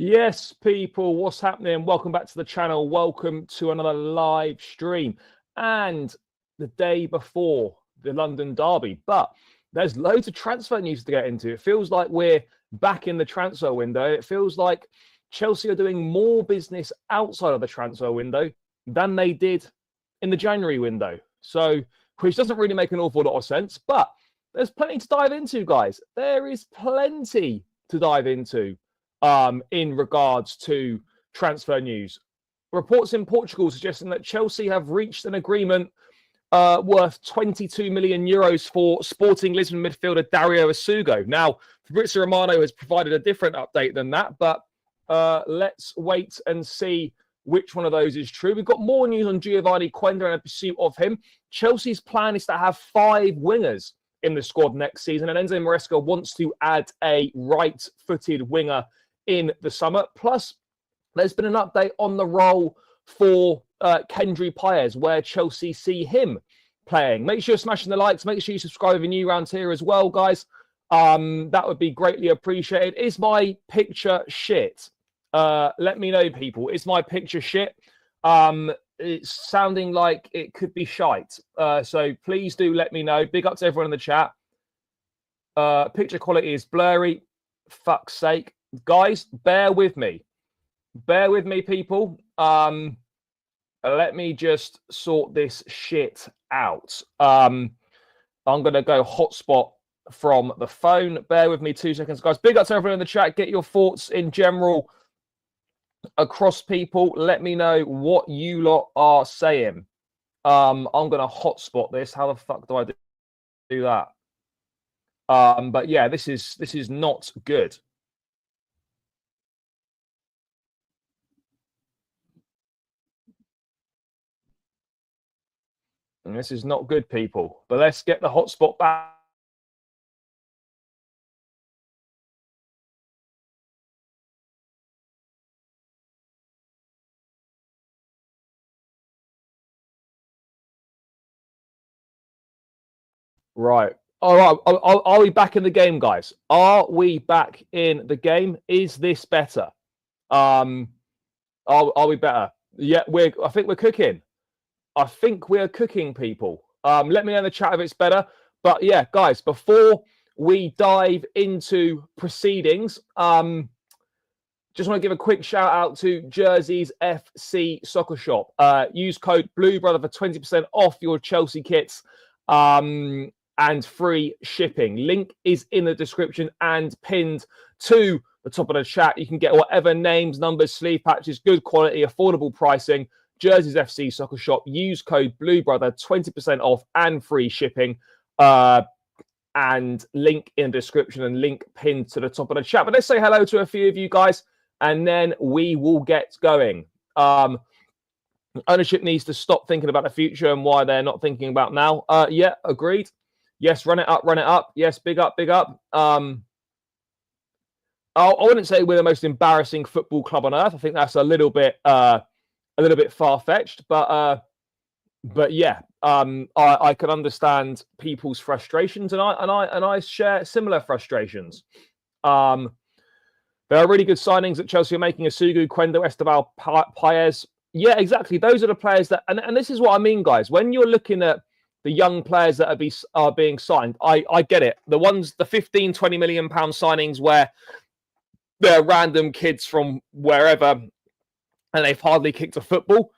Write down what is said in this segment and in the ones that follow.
Yes, people, what's happening? Welcome back to the channel. Welcome to another live stream. And the day before the London Derby. But there's loads of transfer news to get into. It feels like we're back in the transfer window. It feels like Chelsea are doing more business outside of the transfer window than they did in the January window. So, which doesn't really make an awful lot of sense. But there's plenty to dive into, guys. There is plenty to dive into. In regards to transfer news. Reports in Portugal suggesting that Chelsea have reached an agreement worth 22 million euros for Sporting Lisbon midfielder Dario Essugo. Now, Fabrizio Romano has provided a different update than that, but let's wait and see which one of those is true. We've got more news on Giovanni Quenda and a pursuit of him. Chelsea's plan is to have 5 wingers in the squad next season, and Enzo Maresca wants to add a right-footed winger in the summer. Plus, there's been an update on the role for Kendry Paez, where Chelsea see him playing. Make sure you're smashing the likes. Make sure you subscribe if you're new around here as well, guys. That would be greatly appreciated. Is my picture shit? Let me know, people. Is my picture shit? It's sounding like it could be shite. So please do let me know. Big up to everyone in the chat. Picture quality is blurry. Fuck's sake. Guys, bear with me. Bear with me, people. Let me just sort this shit out. I'm going to go hotspot from the phone. Bear with me 2 seconds, guys. Big up to everyone in the chat. Get your thoughts in general across, people. Let me know what you lot are saying. I'm going to hotspot this. How the fuck do I do that? But yeah, this is not good. And this is not good, people. But let's get the hotspot back. Right. All right. Are we back in the game, guys? Are we back in the game? Is this better? Are we better? Yeah, I think we're cooking. I think we're cooking, people. Let me know in the chat if it's better. But yeah, guys, before we dive into proceedings, just want to give a quick shout out to Jersey's FC Soccer Shop. Use code BLUEBROTHER for 20% off your Chelsea kits and free shipping. Link is in the description and pinned to the top of the chat. You can get whatever names, numbers, sleeve patches, good quality, affordable pricing. Jersey's FC Soccer Shop. Use code BLUEBROTHER, 20% off and free shipping. And link in the description and link pinned to the top of the chat. But let's say hello to a few of you guys, and then we will get going. Ownership needs to stop thinking about the future and why they're not thinking about now. Yeah, agreed. Yes, run it up, run it up. Yes, big up, big up. I wouldn't say we're the most embarrassing football club on earth. I think that's a little bit far-fetched, but yeah, I can understand people's frustrations, and I share similar frustrations. There are really good signings that Chelsea are making: Essugo, Quenda, Esteban, Paez. Yeah, exactly. Those are the players that, and this is what I mean, guys. When you're looking at the young players that are being signed, I get it. The ones, the 15, 20 million pound signings where they're random kids from wherever and they've hardly kicked a football.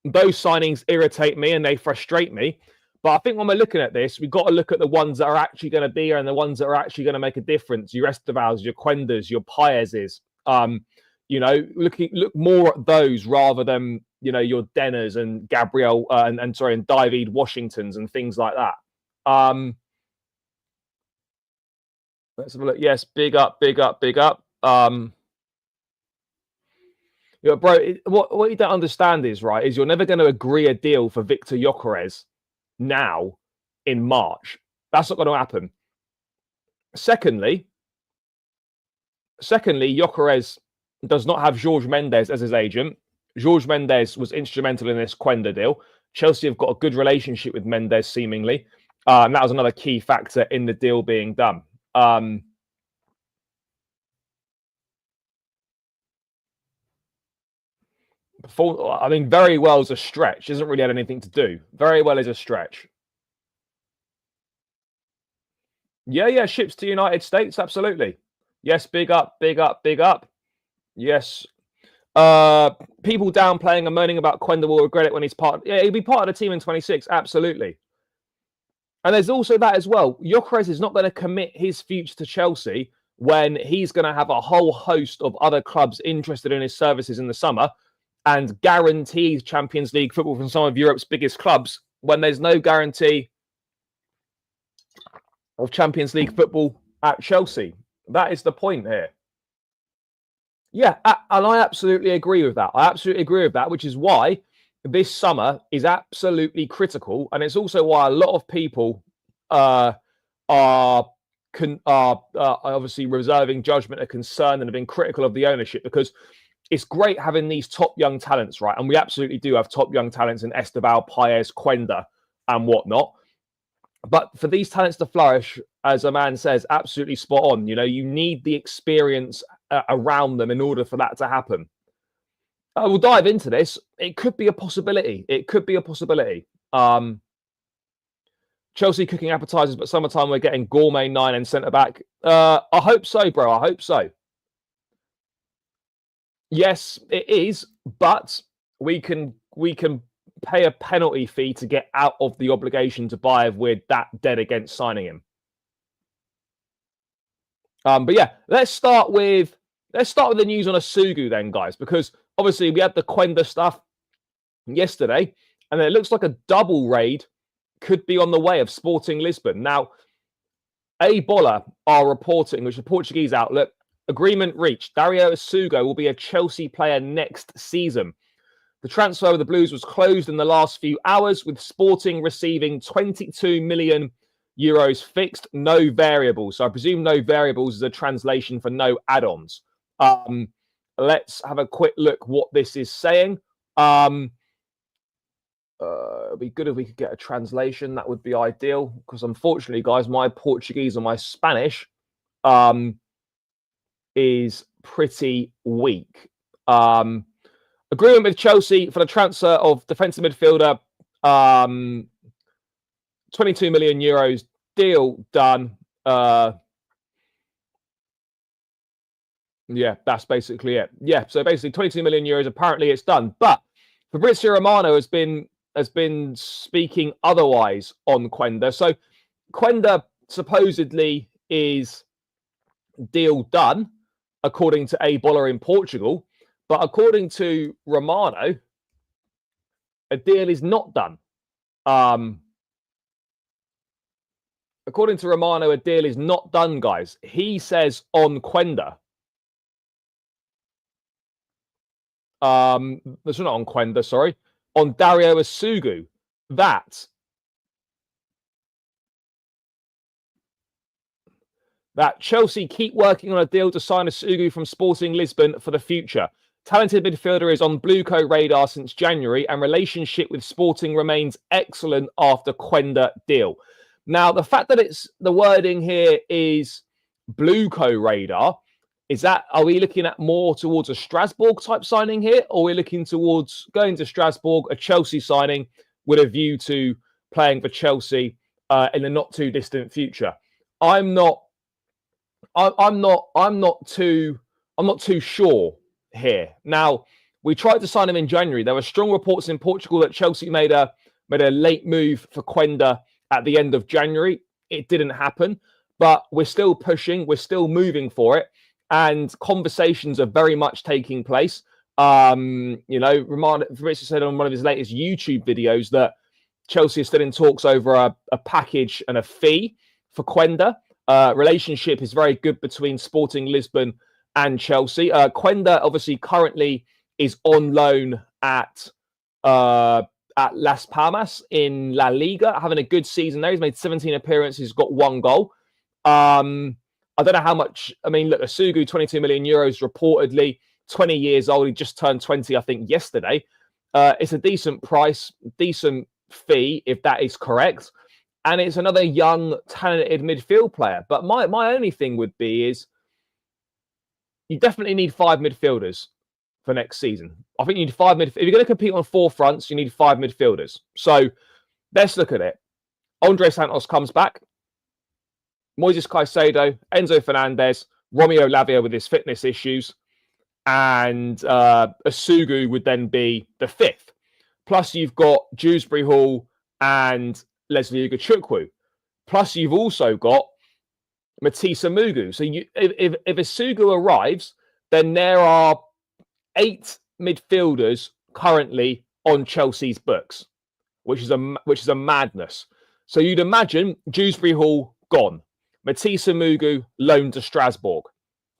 Those signings irritate me and they frustrate me. But I think when we're looking at this, we've got to look at the ones that are actually going to be here and the ones that are actually going to make a difference. Your Estevals, your Quendas, your Paezes. Look more at those rather than, your Denners and Gabriel and David Washingtons and things like that. Let's have a look. Yes, big up, big up, big up. Bro, what you don't understand is you're never going to agree a deal for Victor Gyökeres now in March. That's not going to happen. Secondly, Gyökeres does not have Jorge Mendes as his agent. Jorge Mendes was instrumental in this Quenda deal. Chelsea have got a good relationship with Mendes, seemingly. And that was another key factor in the deal being done. I mean, very well is a stretch. Hasn't really had anything to do. Very well is a stretch. Yeah, ships to United States, absolutely. Yes, big up, big up, big up. Yes. People downplaying and moaning about Quenda will regret it when he's part. Yeah, he'll be part of the team in 26, absolutely. And there's also that as well. Gyökeres is not going to commit his future to Chelsea when he's going to have a whole host of other clubs interested in his services in the summer and guarantees Champions League football from some of Europe's biggest clubs when there's no guarantee of Champions League football at Chelsea. That is the point here. Yeah, and I absolutely agree with that. I absolutely agree with that, which is why this summer is absolutely critical. And it's also why a lot of people are obviously reserving judgment, are concerned, and have been critical of the ownership, because it's great having these top young talents, right? And we absolutely do have top young talents in Esteval, Paez, Quenda, and whatnot. But for these talents to flourish, as a man says, absolutely spot on. You know, you need the experience around them in order for that to happen. We'll dive into this. It could be a possibility. It could be a possibility. Chelsea cooking appetizers, but summertime we're getting gourmet 9 and centre back. I hope so, bro. I hope so. Yes, it is, but we can pay a penalty fee to get out of the obligation to buy if we're that dead against signing him. But yeah, let's start with the news on Essugo then, guys, because obviously we had the Quenda stuff yesterday, and it looks like a double raid could be on the way of Sporting Lisbon. Now, A Bola are reporting, which is a Portuguese outlet, agreement reached. Dario Essugo will be a Chelsea player next season. The transfer of the Blues was closed in the last few hours, with Sporting receiving 22 million euros fixed, no variables. So I presume no variables is a translation for no add-ons. Let's have a quick look what this is saying. It'd be good if we could get a translation. That would be ideal, because unfortunately, guys, my Portuguese and my Spanish is pretty weak. Agreement with Chelsea for the transfer of defensive midfielder. 22 million euros, deal done. Yeah, that's basically it. Yeah, so basically 22 million euros, apparently it's done. But Fabrizio Romano has been speaking otherwise on Quenda. So Quenda supposedly is deal done, according to A Bola in Portugal. But according to Romano, a deal is not done. According to Romano, a deal is not done, guys. He says on Quenda, that's not on Quenda, sorry, on Dario Essugo, that Chelsea keep working on a deal to sign Essugo from Sporting Lisbon for the future. Talented midfielder is on Blueco radar since January, and relationship with Sporting remains excellent after Quenda deal. Now, the fact that it's the wording here is Blueco radar, are we looking at more towards a Strasbourg type signing here, or are we looking towards going to Strasbourg, a Chelsea signing with a view to playing for Chelsea in the not too distant future? I'm not too sure here. Now, we tried to sign him in January. There were strong reports in Portugal that Chelsea made a late move for Quenda at the end of January. It didn't happen, but we're still pushing. We're still moving for it, and conversations are very much taking place. You know, Fabrizio said on one of his latest YouTube videos that Chelsea is still in talks over a package and a fee for Quenda. Relationship is very good between Sporting Lisbon and Chelsea. Quenda obviously currently is on loan at Las Palmas in La Liga, having a good season there. He's made 17 appearances, he's got 1 goal. I don't know how much. I mean, look, Essugo, 22 million euros reportedly, 20 years old. He just turned 20, I think, yesterday. It's a decent price, decent fee, if that is correct. And it's another young, talented midfield player. But my only thing would be is you definitely need 5 midfielders for next season. I think you need 5 if you're going to compete on 4 fronts, you need 5 midfielders. So let's look at it. Andre Santos comes back. Moises Caicedo, Enzo Fernandez, Romeo Lavia with his fitness issues, and Essugo would then be the 5th. Plus, you've got Dewsbury Hall and Leslie Ugochukwu. Plus, you've also got Matisse Mugu. So if Essugo arrives, then there are 8 midfielders currently on Chelsea's books, which is a madness. So you'd imagine Dewsbury Hall gone, Matisse Mugu loaned to Strasbourg.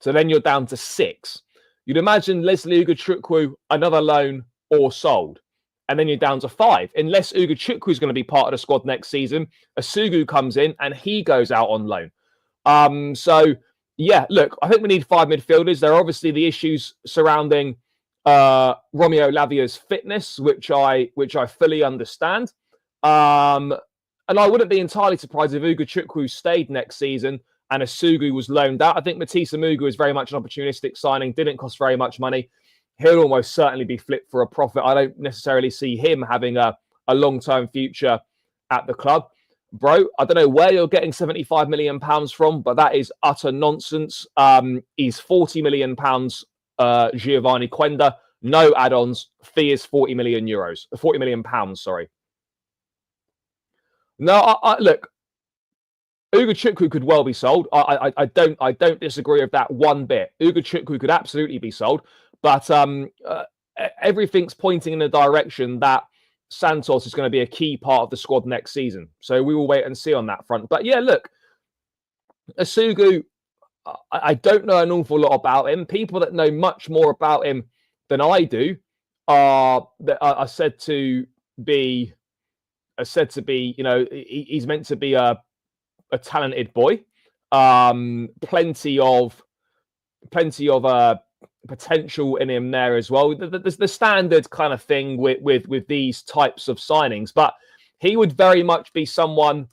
So then you're down to 6. You'd imagine Leslie Ugochukwu another loan or sold. And then you're down to 5. Unless Ugochukwu is going to be part of the squad next season, Essugo comes in and he goes out on loan. So, yeah, look, I think we need 5 midfielders. There are obviously the issues surrounding Romeo Lavia's fitness, which I fully understand. And I wouldn't be entirely surprised if Ugochukwu stayed next season and Essugo was loaned out. I think Matisse Mugu is very much an opportunistic signing, didn't cost very much money. He'll almost certainly be flipped for a profit. I don't necessarily see him having a long-term future at the club. Bro, I don't know where you're getting £75 million from, but that is utter nonsense. He's £40 million, Giovanni Quenda. No add-ons. Fee is £40 million, sorry. No, look, Ugochukwu could well be sold. I don't disagree with that one bit. Ugochukwu could absolutely be sold. But everything's pointing in the direction that Santos is going to be a key part of the squad next season. So we will wait and see on that front. But yeah, look, Essugo, I don't know an awful lot about him. People that know much more about him than I do are said to be, you know, he's meant to be a talented boy. Plenty of potential in him there as well. The standard kind of thing with these types of signings, but he would very much be someone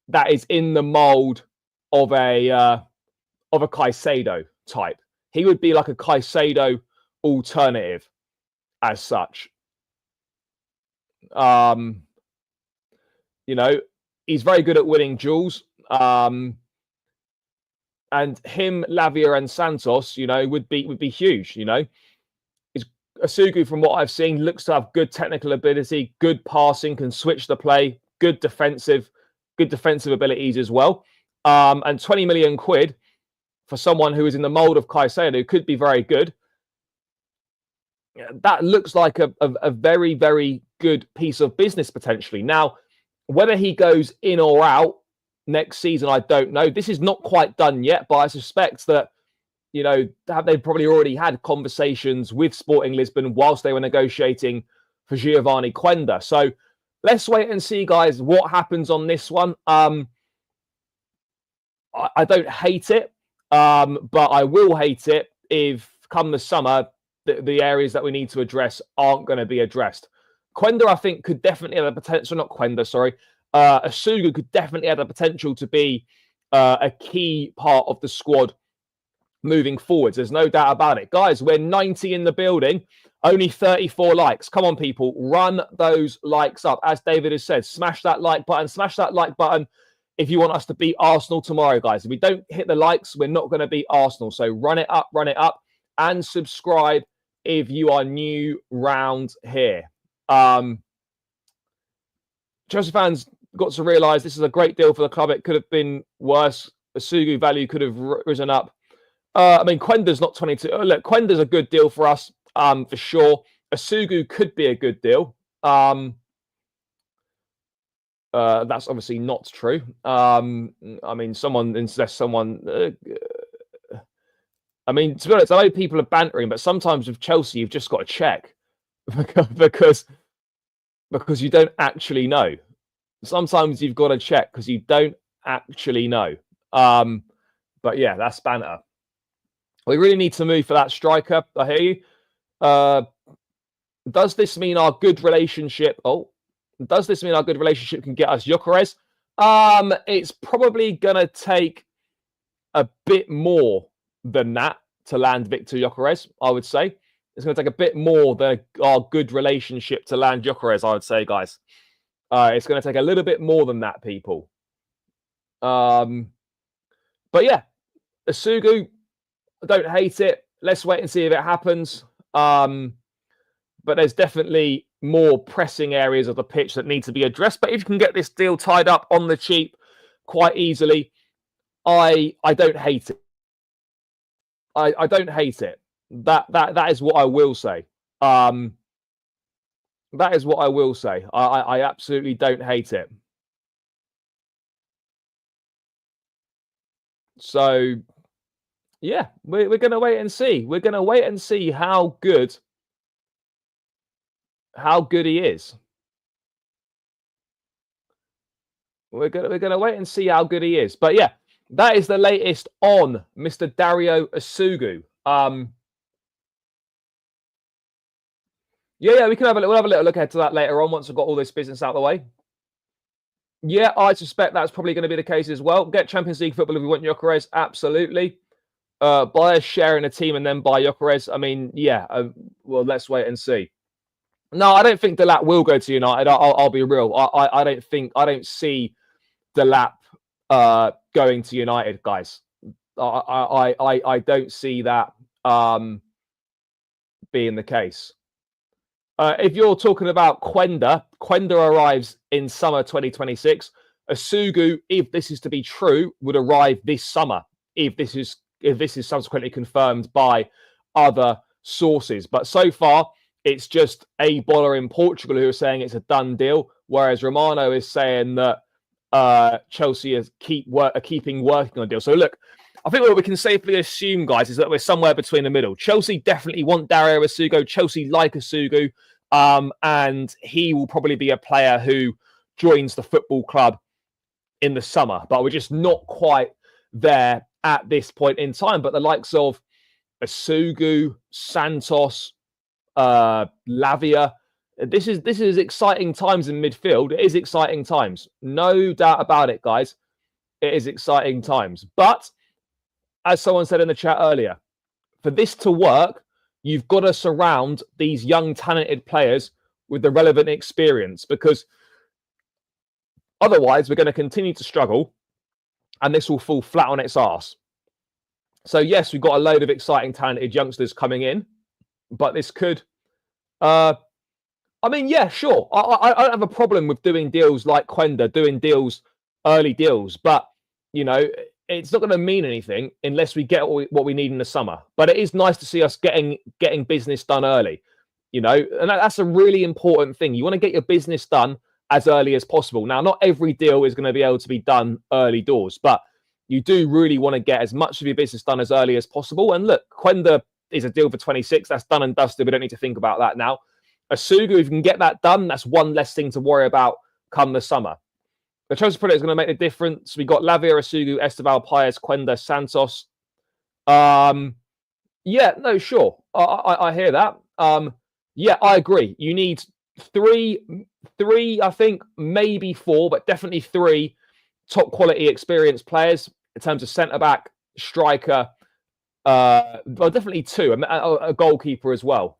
that is in the mold of a Caicedo type. He would be like a Caicedo alternative as such. You know, he's very good at winning duels. And him, Lavia, and Santos, you know, would be huge. You know, Essugo, from what I've seen, looks to have good technical ability, good passing, can switch the play, good defensive abilities as well. And 20 million quid for someone who is in the mold of Caicedo could be very good. That looks like a very, very good piece of business potentially. Now, whether he goes in or out next season, I don't know. This is not quite done yet, but I suspect that, you know, they've probably already had conversations with Sporting Lisbon whilst they were negotiating for Giovanni Quenda. So let's wait and see, guys, what happens on this one. I don't hate it, but I will hate it if come the summer, the areas that we need to address aren't going to be addressed. Quenda, I think, could definitely have the potential, not Quenda, sorry. Essugo could definitely have the potential to be a key part of the squad moving forwards. There's no doubt about it. Guys, we're 90 in the building, only 34 likes. Come on, people, run those likes up. As David has said, smash that like button. Smash that like button if you want us to beat Arsenal tomorrow, guys. If we don't hit the likes, we're not going to beat Arsenal. So run it up, and subscribe if you are new round here. Chelsea fans got to realise this is a great deal for the club. It could have been worse. Essugo value could have risen up. I mean, Quenda's not 22. Look, Quenda's a good deal for us, for sure. Essugo could be a good deal. That's obviously not true. I mean, I mean, to be honest, I know people are bantering, but sometimes with Chelsea, you've just got to check because you don't actually know. Sometimes you've got to check because you don't actually know. But yeah, that's banter. We really need to move for that striker. I hear you. Does this mean our good relationship? Does this mean our good relationship can get us Gyökeres? It's probably gonna take a bit more than that to land Victor Gyökeres, I would say. It's going to take a bit more than our good relationship to land Gyökeres, I would say, guys. It's going to take a little bit more than that, people. But yeah, Essugo, I don't hate it. Let's wait and see if it happens. But there's definitely more pressing areas of the pitch that need to be addressed. But if you can get this deal tied up on the cheap quite easily, I don't hate it. I don't hate it. That is what I will say. That is what I will say. I absolutely don't hate it. So, yeah, we're going to wait and see. We're going to wait and see how good he is. We're going to wait and see how good he is. But yeah, that is the latest on Mr. Dario Essugo. Yeah, we'll have a little look ahead to that later on once we've got all this business out of the way. Yeah, I suspect that's probably going to be the case as well. Get Champions League football if we want Gyökeres, absolutely. Buy a share in a team and then buy Gyökeres. I mean, yeah. Well, let's wait and see. No, I don't think Delap will go to United. I'll be real. I don't see Delap going to United, guys. I don't see that being the case. If you're talking about Quenda arrives in summer 2026. Essugo, if this is to be true, would arrive this summer. If this is subsequently confirmed by other sources, but so far it's just a baller in Portugal who are saying it's a done deal, whereas Romano is saying that Chelsea is keeping working on a deal. So look, I think what we can safely assume, guys, is that we're somewhere between the middle. Chelsea definitely want Dario Essugo. Chelsea like Essugo. And he will probably be a player who joins the football club in the summer. But we're just not quite there at this point in time. But the likes of Essugo, Santos, Lavia, this is exciting times in midfield. It is exciting times. No doubt about it, guys. It is exciting times. But as someone said in the chat earlier, for this to work, you've got to surround these young, talented players with the relevant experience, because otherwise we're going to continue to struggle and this will fall flat on its arse. So yes, we've got a load of exciting, talented youngsters coming in, but this could... I mean, yeah, sure. I don't have a problem with doing deals like Quenda, doing deals, early deals, but, you know, it's not going to mean anything unless we get what we need in the summer. But it is nice to see us getting business done early, you know, and that's a really important thing. You want to get your business done as early as possible. Now, not every deal is going to be able to be done early doors, but you do really want to get as much of your business done as early as possible. And look, Quenda is a deal for 26. That's done and dusted. We don't need to think about that now. Essugo, if you can get that done, that's one less thing to worry about come the summer. The Chelsea product is going to make a difference. We got Lavia, Essugo, Esteval, Paez, Quenda, Santos. Yeah, no, sure. I hear that. Yeah, I agree. You need three, I think, maybe four, but definitely three top quality experienced players in terms of centre-back, striker, well, definitely two, a goalkeeper as well.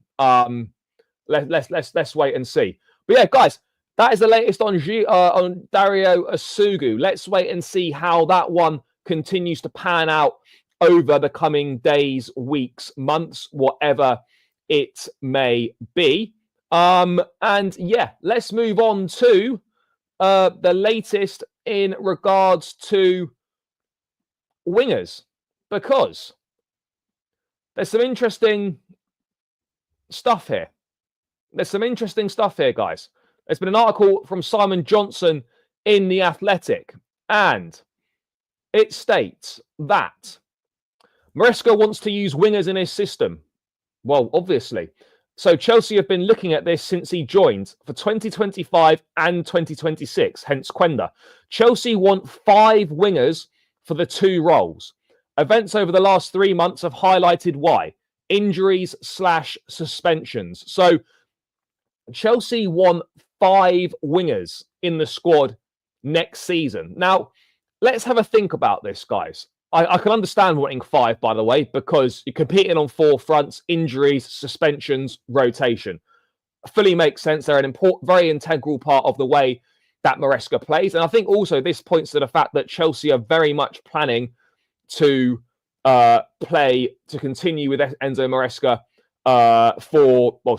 Let's wait and see. But yeah, guys, that is the latest on Dario Essugo. Let's wait and see how that one continues to pan out over the coming days, weeks, months, whatever it may be. And yeah, let's move on to the latest in regards to wingers, because there's some interesting stuff here. There's some interesting stuff here, guys. There's been an article from Simon Johnson in The Athletic, and it states that Maresca wants to use wingers in his system. Well, obviously. So Chelsea have been looking at this since he joined for 2025 and 2026, hence Quenda. Chelsea want 5 wingers for the 2 roles. Events over the last 3 months have highlighted why. Injuries/suspensions. So Chelsea want 5 wingers in the squad next season. Now, let's have a think about this, guys. I can understand wanting 5, by the way, because you're competing on 4 fronts: injuries, suspensions, rotation. Fully makes sense. They're an important, very integral part of the way that Maresca plays. And I think also this points to the fact that Chelsea are very much planning to continue with Enzo Maresca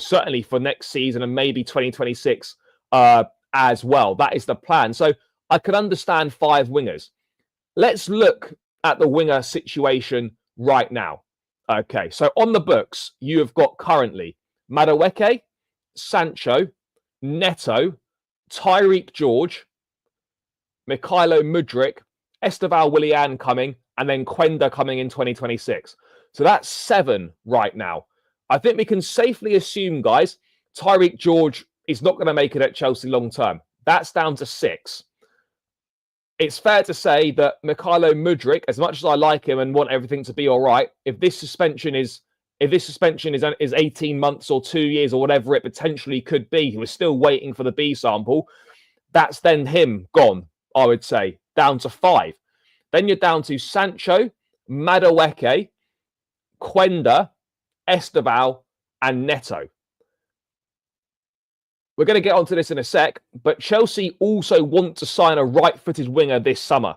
certainly for next season and maybe 2026 as well. That is the plan. So I could understand 5 wingers. Let's look at the winger situation right now. Okay, so on the books, you have got currently Madueke, Sancho, Neto, Tyreek George, Mikhailo Mudryk, Esteval Willian coming, and then Quenda coming in 2026. So that's 7 right now. I think we can safely assume, guys, Tyreek George is not going to make it at Chelsea long term. That's down to 6. It's fair to say that Mikhailo Mudryk, as much as I like him and want everything to be all right, if this suspension is 18 months or 2 years or whatever it potentially could be, he was still waiting for the B sample, that's then him gone, I would say, down to 5. Then you're down to Sancho, Madueke, Quenda, Esteval, and Neto. We're going to get onto this in a sec, but Chelsea also want to sign a right-footed winger this summer.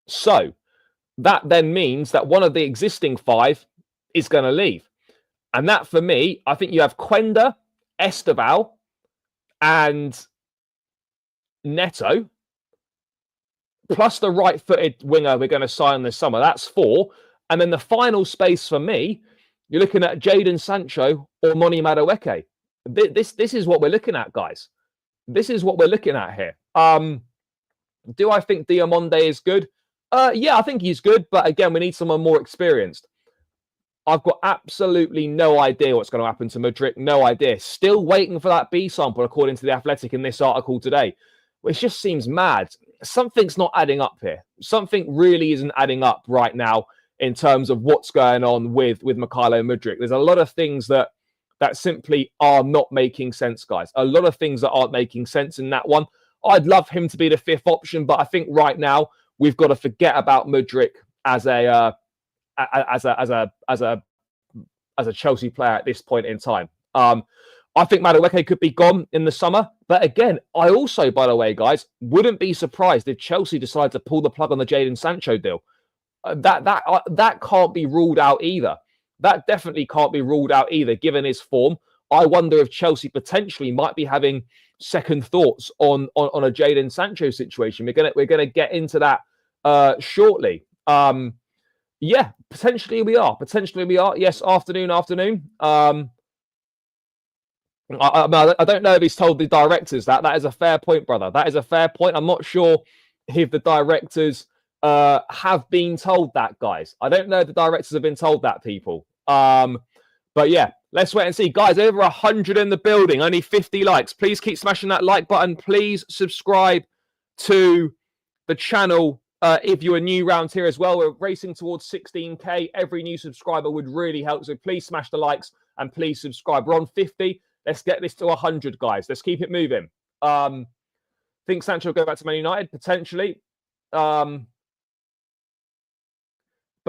So that then means that one of the existing 5 is going to leave. And that, for me, I think you have Quenda, Esteval, and Neto, plus the right-footed winger we're going to sign this summer. That's 4. And then the final space for me, you're looking at Jadon Sancho or Moni Madueke. This is what we're looking at, guys. This is what we're looking at here. Do I think Diamonde is good? Yeah, I think he's good. But again, we need someone more experienced. I've got absolutely no idea what's going to happen to Mudryk. No idea. Still waiting for that B sample, according to The Athletic in this article today, which just seems mad. Something's not adding up here. Something really isn't adding up right now in terms of what's going on with Mikhailo Mudryk. There's a lot of things that simply are not making sense, guys. A lot of things that aren't making sense in that one. I'd love him to be the 5th option, but I think right now we've got to forget about Mudryk as a Chelsea player at this point in time. I think Madueke could be gone in the summer. But again, I also, by the way, guys, wouldn't be surprised if Chelsea decide to pull the plug on the Jadon Sancho deal. That can't be ruled out either. That definitely can't be ruled out either, given his form. I wonder if Chelsea potentially might be having second thoughts on a Jadon Sancho situation. We're gonna get into that shortly. Yeah, potentially we are. Yes, afternoon. I don't know if he's told the directors that. That is a fair point, brother. That is a fair point. I'm not sure if the directors have been told that, guys. I don't know if the directors have been told that, people. But yeah, let's wait and see. Guys, over 100 in the building, only 50 likes. Please keep smashing that like button. Please subscribe to the channel if you're new round here as well. We're racing towards 16K. Every new subscriber would really help. So please smash the likes and please subscribe. We're on 50. Let's get this to 100, guys. Let's keep it moving. Think Sancho will go back to Man United? Potentially. But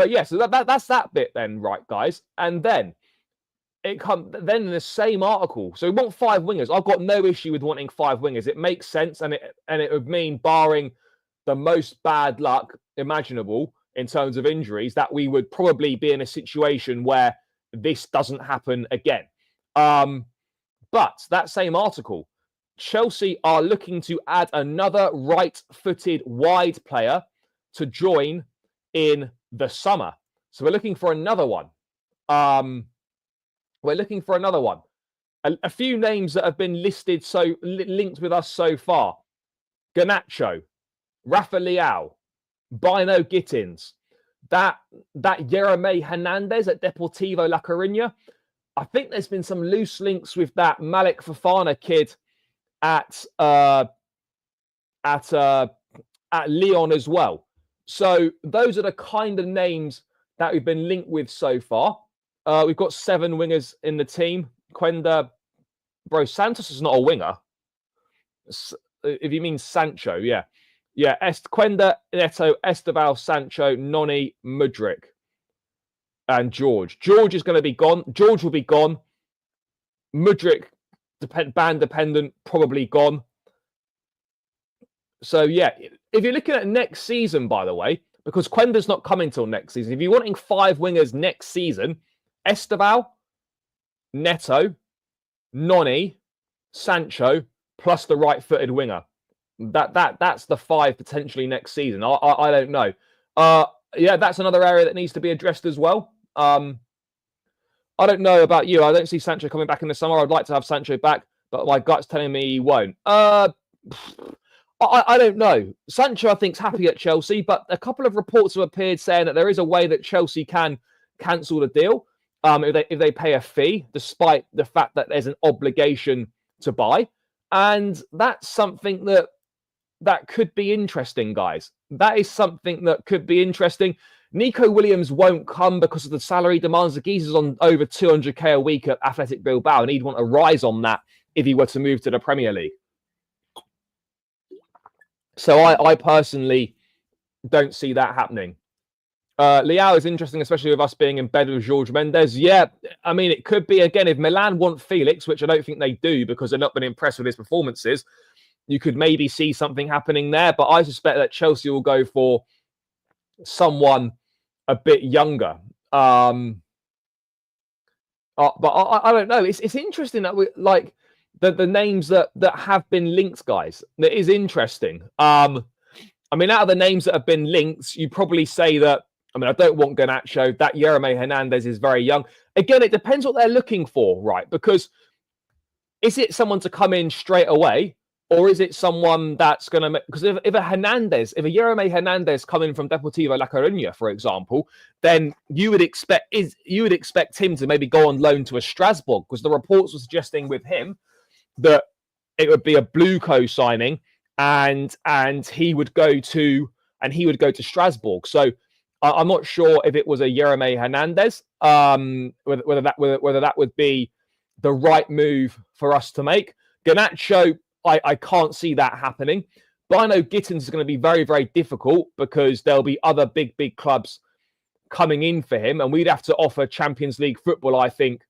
yeah, so that's that bit then, right, guys? And then then in the same article. So we want 5 wingers. I've got no issue with wanting 5 wingers. It makes sense, and it would mean, barring the most bad luck imaginable in terms of injuries, that we would probably be in a situation where this doesn't happen again. But that same article, Chelsea are looking to add another right-footed wide player to join in the summer. So we're looking for another one. A few names that have been listed, linked with us so far: Garnacho, Rafa Leao, Bino Gittins, that Yereme Hernandez at Deportivo La Coruña. I think there's been some loose links with that Malik Fofana kid at Lyon as well. So those are the kind of names that we've been linked with so far. We've got 7 wingers in the team. Quenda, bro, Santos is not a winger. If you mean Sancho, yeah. Yeah, Quenda, Neto, Esteval, Sancho, Noni, Mudryk, and George. George is going to be gone. George will be gone. Mudryk, ban dependent, probably gone. So, yeah, if you're looking at next season, by the way, because Quenda's not coming till next season, if you're wanting 5 wingers next season, Esteval, Neto, Noni, Sancho, plus the right-footed winger. That's the 5 potentially next season. I don't know. Yeah, that's another area that needs to be addressed as well. I don't know about you. I don't see Sancho coming back in the summer. I'd like to have Sancho back, but my gut's telling me he won't. I don't know. Sancho, I think, is happy at Chelsea, but a couple of reports have appeared saying that there is a way that Chelsea can cancel the deal if they pay a fee, despite the fact that there's an obligation to buy. And that's something that could be interesting, guys. That is something that could be interesting. Nico Williams won't come because of the salary demands. The geezer's on over 200k a week at Athletic Bilbao, and he'd want to rise on that if he were to move to the Premier League. So I personally don't see that happening. Leao is interesting, especially with us being in bed with Jorge Mendes. Yeah, I mean, it could be, again, if Milan want Felix, which I don't think they do because they've not been impressed with his performances, you could maybe see something happening there. But I suspect that Chelsea will go for someone a bit younger. But I don't know. It's interesting that we like the names that have been linked, guys. That is interesting. I mean, out of the names that have been linked, you probably say that. I mean, I don't want Garnacho. That Jeremy Hernandez is very young. Again, it depends what they're looking for, right? Because is it someone to come in straight away? Or is it someone that's going to make... Because if a Jeremy Hernandez coming from Deportivo La Coruña, for example, then you would expect him to maybe go on loan to a Strasbourg, because the reports were suggesting with him that it would be a Blueco signing, and he would go to Strasbourg. So I'm not sure if it was a Jeremy Hernandez, whether that would be the right move for us to make. Garnacho, I can't see that happening. But I know Gittins is going to be very, very difficult because there'll be other big clubs coming in for him. And we'd have to offer Champions League football, I think,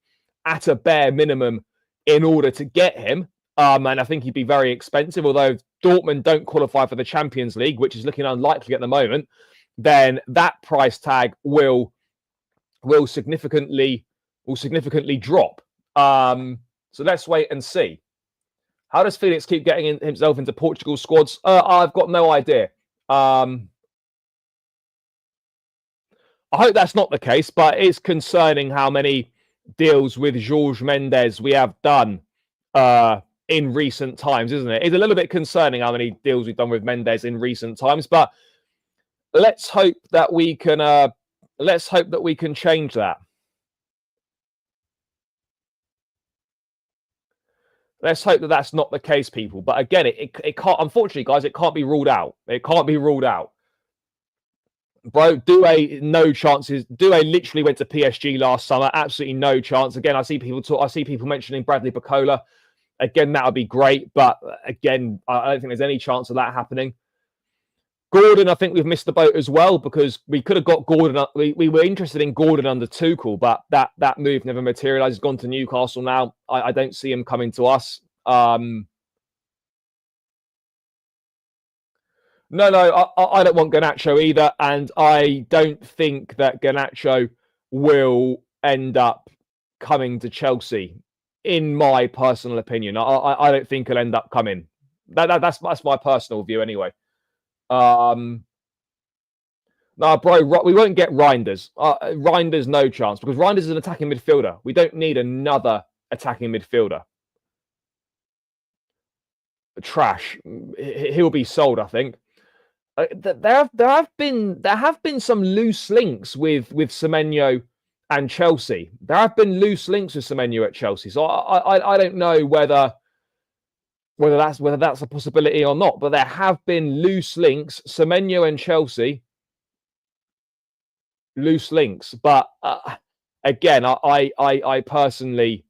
at a bare minimum in order to get him. And I think he'd be very expensive. Although Dortmund don't qualify for the Champions League, which is looking unlikely at the moment, then that price tag will significantly drop. So let's wait and see. How does Felix keep getting himself into Portugal squads? I've got no idea. I hope that's not the case, but it's concerning how many deals with Jorge Mendes we have done in recent times, isn't it? It's a little bit concerning how many deals we've done with Mendes in recent times, but let's hope that we can change that. Let's hope that that's not the case, people. But again, it can't, unfortunately, guys, it can't be ruled out. It can't be ruled out. Bro, no chances. Doué literally went to PSG last summer. Absolutely no chance. Again, I see people mentioning Bradley Bacola. Again, that would be great. But again, I don't think there's any chance of that happening. Gordon, I think we've missed the boat as well, because we could have got Gordon. We were interested in Gordon under Tuchel, but that move never materialised. He's gone to Newcastle now. I don't see him coming to us. No, I don't want Garnacho either, and I don't think that Garnacho will end up coming to Chelsea, in my personal opinion. I don't think he'll end up coming. That's my personal view anyway. No, bro, we won't get Reinders. Reinders, no chance, because Reinders is an attacking midfielder. We don't need another attacking midfielder. Trash. He'll be sold, I think. There have been some loose links with Semenyo and Chelsea. There have been loose links with Semenyo at Chelsea. So I don't know whether that's a possibility or not, but there have been loose links. Semenyo and Chelsea, loose links. But again, I personally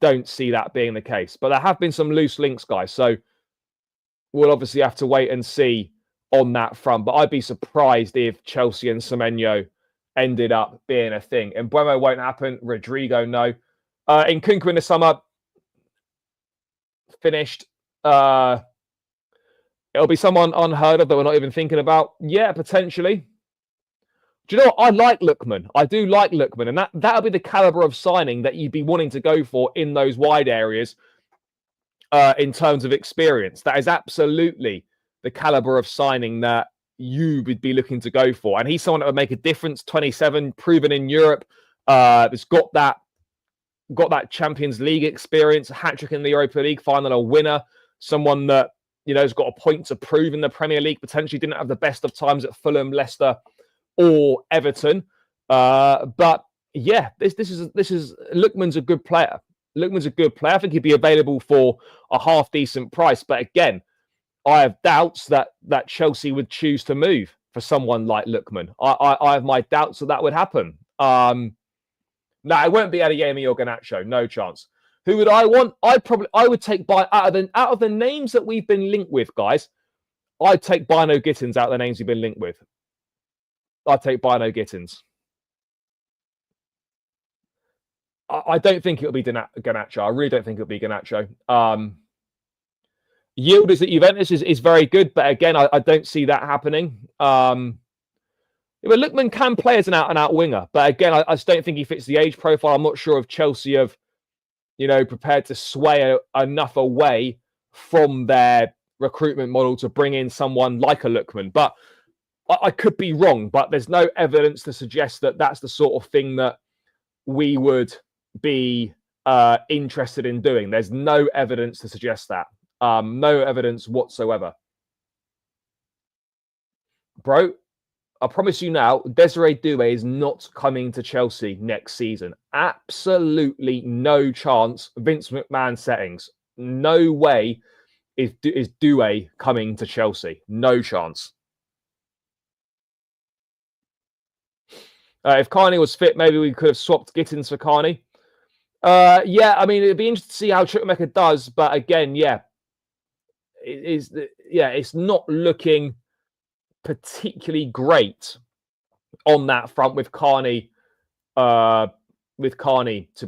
don't see that being the case. But there have been some loose links, guys. So we'll obviously have to wait and see on that front. But I'd be surprised if Chelsea and Semenyo ended up being a thing. And Mbeumo won't happen. Rodrigo, no. In Nkunku in the summer, finished. It'll be someone unheard of that we're not even thinking about. Yeah, potentially. Do you know what? I like Lookman. I do like Lookman. And that'll be the caliber of signing that you'd be wanting to go for in those wide areas in terms of experience. That is absolutely the caliber of signing that you would be looking to go for. And he's someone that would make a difference. 27, proven in Europe. Has got that Champions League experience, a hat-trick in the Europa League final, a winner, someone that, you know, has got a point to prove in the Premier League, potentially didn't have the best of times at Fulham, Leicester, or Everton. But yeah, this is Lookman's a good player. Lookman's a good player. I think he'd be available for a half decent price. But again, I have doubts that Chelsea would choose to move for someone like Lookman. I have my doubts that would happen. No, it won't be Adeyemi or Garnacho. No chance. Who would I want? I would take out of the names that we've been linked with, guys. I'd take Bino Gittins out of the names we've been linked with. I'd take Bino Gittins. I don't think it'll be Garnacho. I really don't think it'll be Garnacho. Yildiz at Juventus is very good, but again, I don't see that happening. But Lookman can play as an out-and-out winger, but again, I just don't think he fits the age profile. I'm not sure if Chelsea have, you know, prepared to sway enough away from their recruitment model to bring in someone like a Lookman. But I could be wrong, but there's no evidence to suggest that that's the sort of thing that we would be interested in doing. There's no evidence to suggest that. No evidence whatsoever. Bro, I promise you now, Desiree Doué is not coming to Chelsea next season. Absolutely no chance. Vince McMahon settings. No way is Doué coming to Chelsea. No chance. If Carney was fit, maybe we could have swapped Gittins for Carney. Yeah, I mean, it'd be interesting to see how Chukwuemeka does. But again, yeah, it's not looking particularly great on that front with Carney. To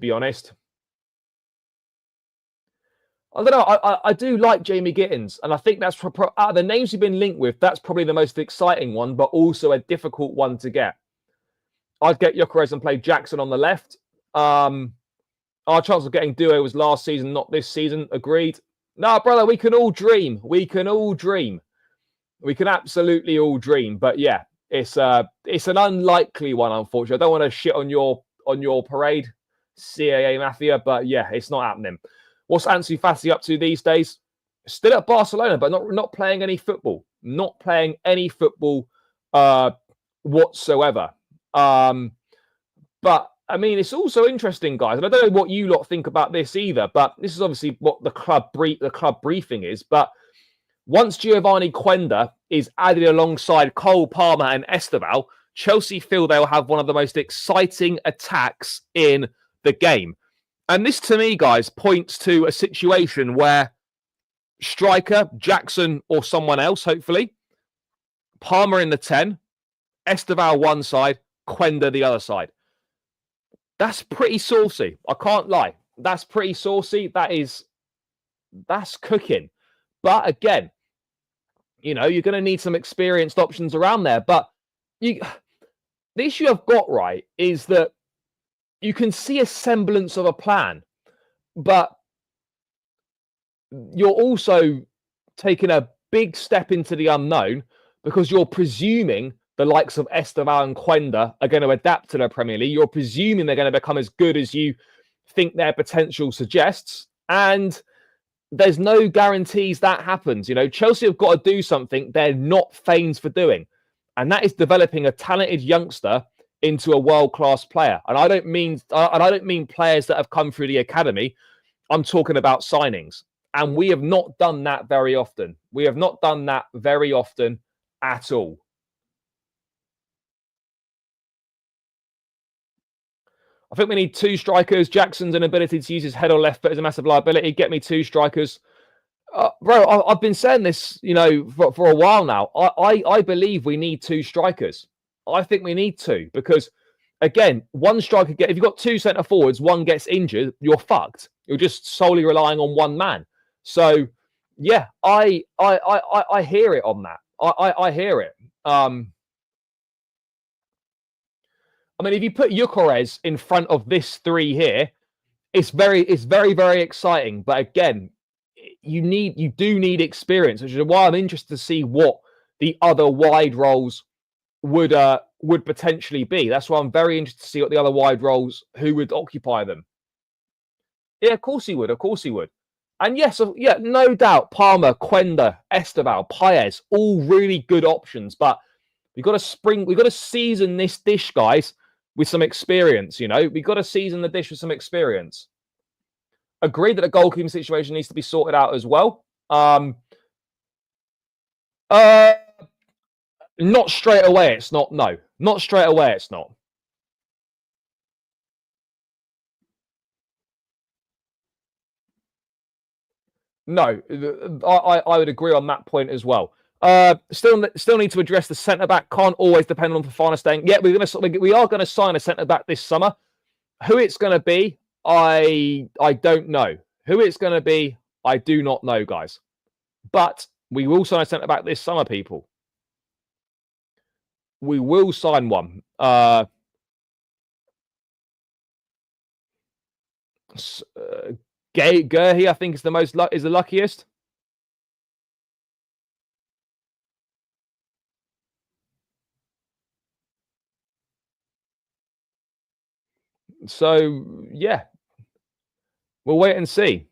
be honest, I don't know. I do like Jamie Gittins, and I think that's out of the names you've been linked with, that's probably the most exciting one, but also a difficult one to get. I'd get Gyökeres and play Jackson on the left. Our chance of getting Doué was last season, not this season. Agreed. No, brother, we can all dream. We can all dream. We can absolutely all dream. But yeah, it's an unlikely one, unfortunately. I don't want to shit on your parade, CAA Mafia, but yeah, it's not happening. What's Ansu Fati up to these days? Still at Barcelona, but not playing any football. Not playing any football whatsoever. But I mean, it's also interesting, guys, and I don't know what you lot think about this either, but this is obviously what the club briefing is. But once Giovanni Quenda is added alongside Cole Palmer and Esteval, Chelsea feel they'll have one of the most exciting attacks in the game. And this, to me, guys, points to a situation where striker, Jackson or someone else, hopefully, Palmer in the 10, Esteval one side, Quenda the other side. That's pretty saucy. I can't lie. That's pretty saucy. That's cooking. But again, you know, you're going to need some experienced options around there. But the issue I've got, right, is that you can see a semblance of a plan, but you're also taking a big step into the unknown because you're presuming the likes of Esteval and Quenda are going to adapt to the Premier League. You're presuming they're going to become as good as you think their potential suggests. And there's no guarantees that happens. You know, Chelsea have got to do something they're not famous for doing. And that is developing a talented youngster into a world-class player. And I don't mean players that have come through the academy. I'm talking about signings. And we have not done that very often. We have not done that very often at all. I think we need two strikers. Jackson's inability to use his head or left foot is a massive liability. Get me two strikers. Bro, I've been saying this, for a while now. I believe we need two strikers. I think we need two because, again, one striker if you've got two centre forwards, one gets injured, you're fucked. You're just solely relying on one man. So, yeah, I hear it on that. I hear it. I mean, if you put Gyökeres in front of this three here, it's very, very exciting. But again, you do need experience, which is why I'm interested to see what the other wide roles would potentially be. That's why I'm very interested to see what the other wide roles, who would occupy them. Yeah, of course he would. Of course he would. And yes, yeah, no doubt, Palmer, Quenda, Esteval, Paez, all really good options. But we've got to season this dish, guys, with some experience. We've got to season the dish with some experience. Agree that the goalkeeping situation needs to be sorted out as well. Not straight away. It's not. No, not straight away. It's not. No, I would agree on that point as well. Still need to address the centre back. Can't always depend on Fofana staying. Yeah, we are going to sign a centre back this summer. Who it's going to be, I don't know. Who it's going to be, I do not know, guys. But we will sign a centre back this summer, people. We will sign one. Gerhi, I think, is the luckiest. So yeah, we'll wait and see.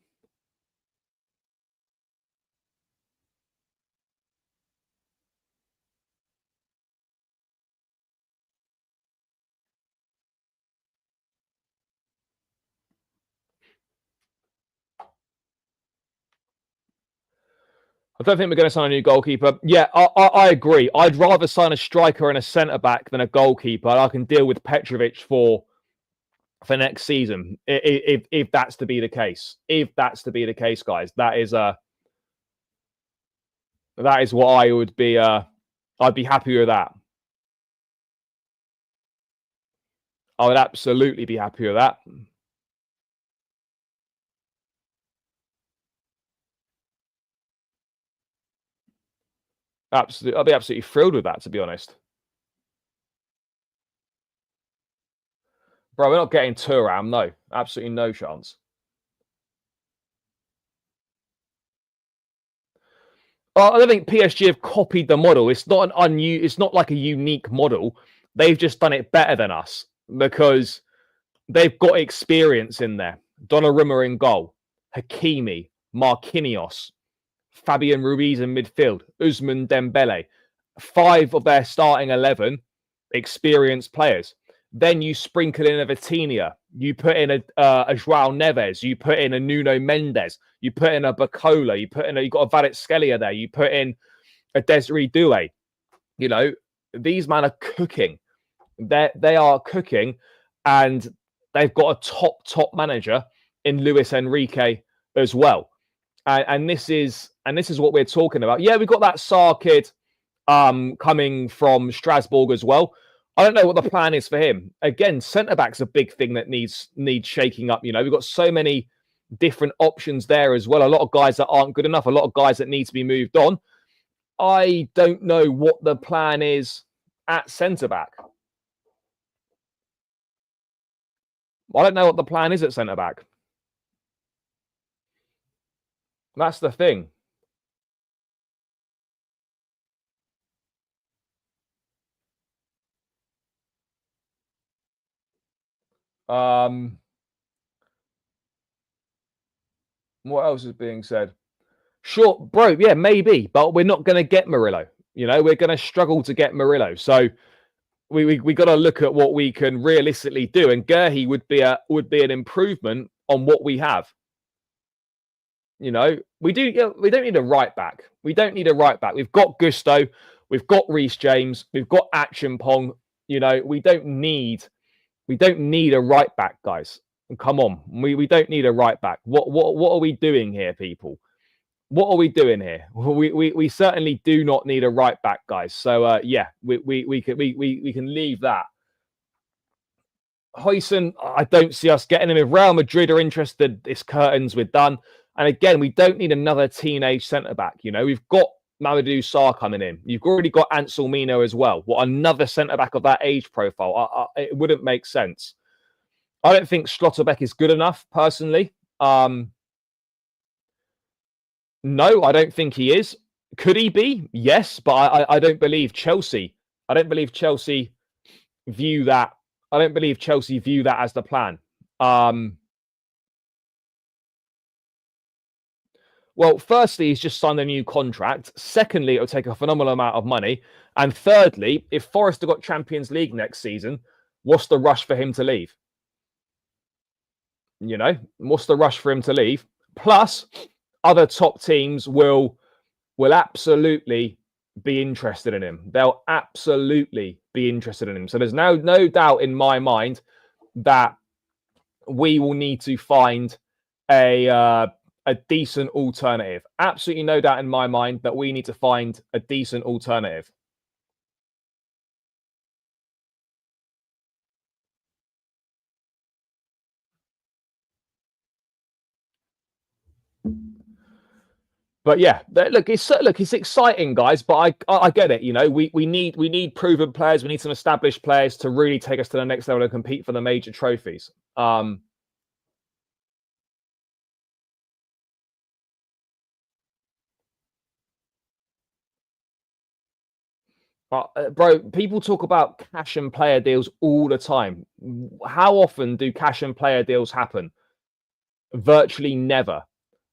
I don't think we're going to sign a new goalkeeper. Yeah, I agree. I'd rather sign a striker and a centre back than a goalkeeper. I can deal with Petrovic for next season if that's to be the case. If that's to be the case, guys, that is what I would be. I'd be happy with that. I would absolutely be happy with that. Absolutely, I'd be absolutely thrilled with that, to be honest. Bro, we're not getting Thuram. No, absolutely no chance. I don't think PSG have copied the model. It's not it's not like a unique model. They've just done it better than us because they've got experience in there. Donnarumma in goal, Hakimi, Marquinhos, Fabian Ruiz in midfield, Ousmane Dembele. 5 of their starting 11 experienced players. Then you sprinkle in a Vitinha, you put in a João Neves, you put in a Nuno Mendes, you put in a Bacola, you've got a Kvaratskhelia there, you put in a Desiree Doué. These men are cooking. They are cooking, and they've got a top manager in Luis Enrique as well. And this is what we're talking about. Yeah, we've got that Sarr kid coming from Strasbourg as well. I don't know what the plan is for him. Again, centre-back's a big thing that needs shaking up. We've got so many different options there as well. A lot of guys that aren't good enough. A lot of guys that need to be moved on. I don't know what the plan is at centre-back. I don't know what the plan is at centre-back. That's the thing. What else is being said? Sure, bro. Yeah, maybe, but we're not going to get Murillo. We're going to struggle to get Murillo. So we got to look at what we can realistically do. And Gerhi would be an improvement on what we have. We don't need a right back. We don't need a right back. We've got Gusto. We've got Reece James. We've got Acheampong. We don't need a right back, guys. Come on, we don't need a right back. What are we doing here, people? what are we doing here? We certainly do not need a right back, guys. So yeah, we can leave that. Huijsen, I don't see us getting him. If Real Madrid are interested, it's curtains, we're done. And again, we don't need another teenage centre back. You know, we've got Mamadou Sarr coming in. You've already got Anselmino as well. What, another centre back of that age profile? It wouldn't make sense. I don't think Schlotterbeck is good enough, personally. No, I don't think he is. Could he be? Yes, but I don't believe Chelsea. I don't believe Chelsea view that. I don't believe Chelsea view that as the plan. Well, firstly, he's just signed a new contract. Secondly, it'll take a phenomenal amount of money. And thirdly, if Forest have got Champions League next season, what's the rush for him to leave? You know, what's the rush for him to leave? Plus, other top teams will absolutely be interested in him. They'll absolutely be interested in him. So there's no doubt in my mind that we will need to find a decent alternative. Absolutely no doubt in my mind that we need to find a decent alternative. But yeah, look, it's exciting, guys. But I get it. You know, we need proven players. We need some established players to really take us to the next level and compete for the major trophies. Bro, people talk about cash and player deals all the time. How often do cash and player deals happen? Virtually never.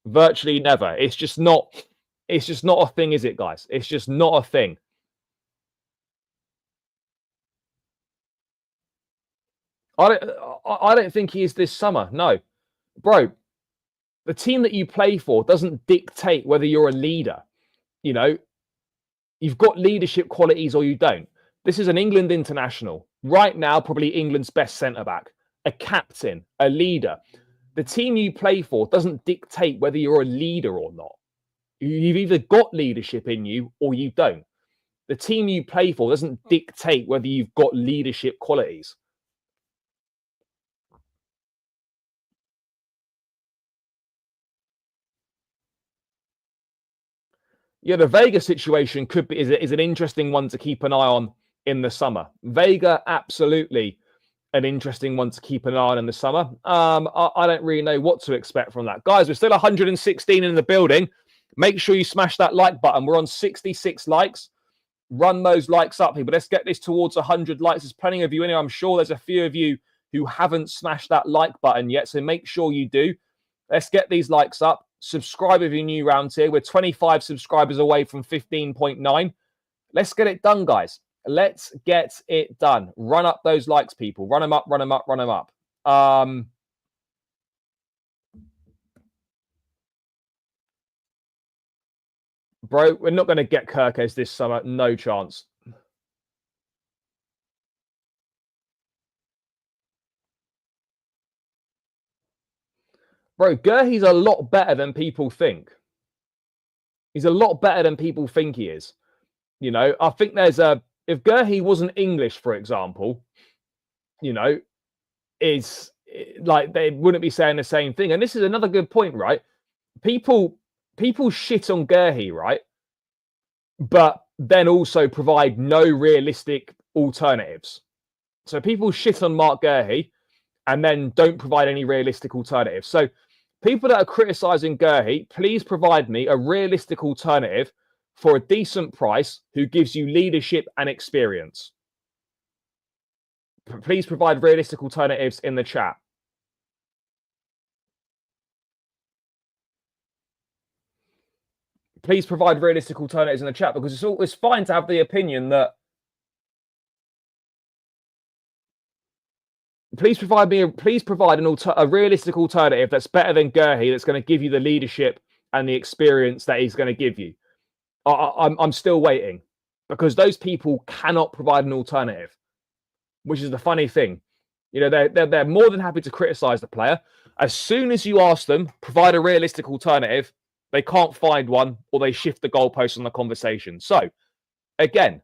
Virtually never. It's just not a thing, is it, guys? It's just not a thing. I don't think he is this summer. No. Bro, the team that you play for doesn't dictate whether you're a leader. You know, you've got leadership qualities or you don't. This is an England international. Right now, probably England's best centre-back, a captain, a leader. The team you play for doesn't dictate whether you're a leader or not. You've either got leadership in you or you don't. The team you play for doesn't dictate whether you've got leadership qualities. Yeah, the Vega situation is an interesting one to keep an eye on in the summer. Vega, absolutely an interesting one to keep an eye on in the summer. I don't really know what to expect from that. Guys, we're still 116 in the building. Make sure you smash that like button. We're on 66 likes. Run those likes up, people. Let's get this towards 100 likes. There's plenty of you in here. I'm sure there's a few of you who haven't smashed that like button yet, so make sure you do. Let's get these likes up. Subscribe if you're new around here. We're 25 subscribers away from 15.9. Let's get it done, guys. Let's get it done. Run up those likes, people. Run them up, run them up, run them up. Bro, we're not going to get Kirkes this summer. No chance. Bro, Gurhi's a lot better than people think. He's a lot better than people think he is. You know, I think there's if Gurhi wasn't English, for example, you know, is like they wouldn't be saying the same thing. And this is another good point, right? People shit on Gurhi, right? But then also provide no realistic alternatives. So people shit on Mark Gurhi and then don't provide any realistic alternatives. So people that are criticizing Gurhi, please provide me a realistic alternative for a decent price who gives you leadership and experience. Please provide realistic alternatives in the chat. Please provide realistic alternatives in the chat, because it's fine to have the opinion that. Please provide a realistic alternative that's better than Gurhi, that's going to give you the leadership and the experience that he's going to give you. I'm still waiting, because those people cannot provide an alternative, which is the funny thing. You know, they're more than happy to criticize the player. As soon as you ask them, provide a realistic alternative, They can't find one, or they shift the goalposts on the conversation. So, again,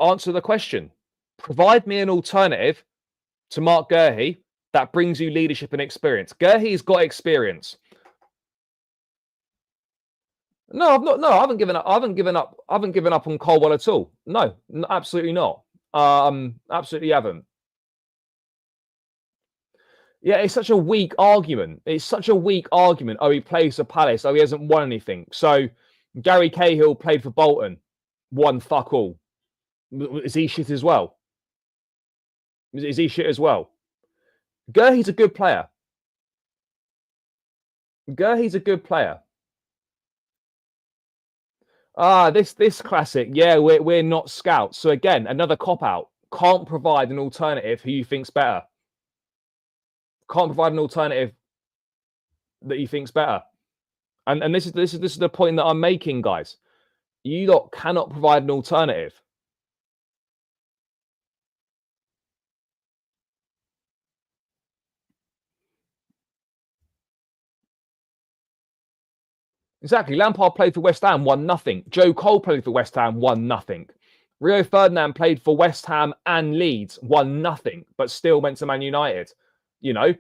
answer the question. Provide me an alternative to Mark Guehi that brings you leadership and experience. Guehi's got experience. No, I've not. No, I haven't given up. I haven't given up. I haven't given up on Colwell at all. No, absolutely not. Absolutely haven't. Yeah, it's such a weak argument. It's such a weak argument. Oh, he plays for Palace. Oh, he hasn't won anything. So Gary Cahill played for Bolton, won fuck all. Is he shit as well? Is he shit as well? Guehi's a good player. Guehi's a good player. This classic. Yeah, we're not scouts. So again, another cop out. Can't provide an alternative who you think's better. Can't provide an alternative that you think's better. And this is the point that I'm making, guys. You lot cannot provide an alternative. Exactly. Lampard played for West Ham, won nothing. Joe Cole played for West Ham, won nothing. Rio Ferdinand played for West Ham and Leeds, won nothing, but still went to Man United. You know,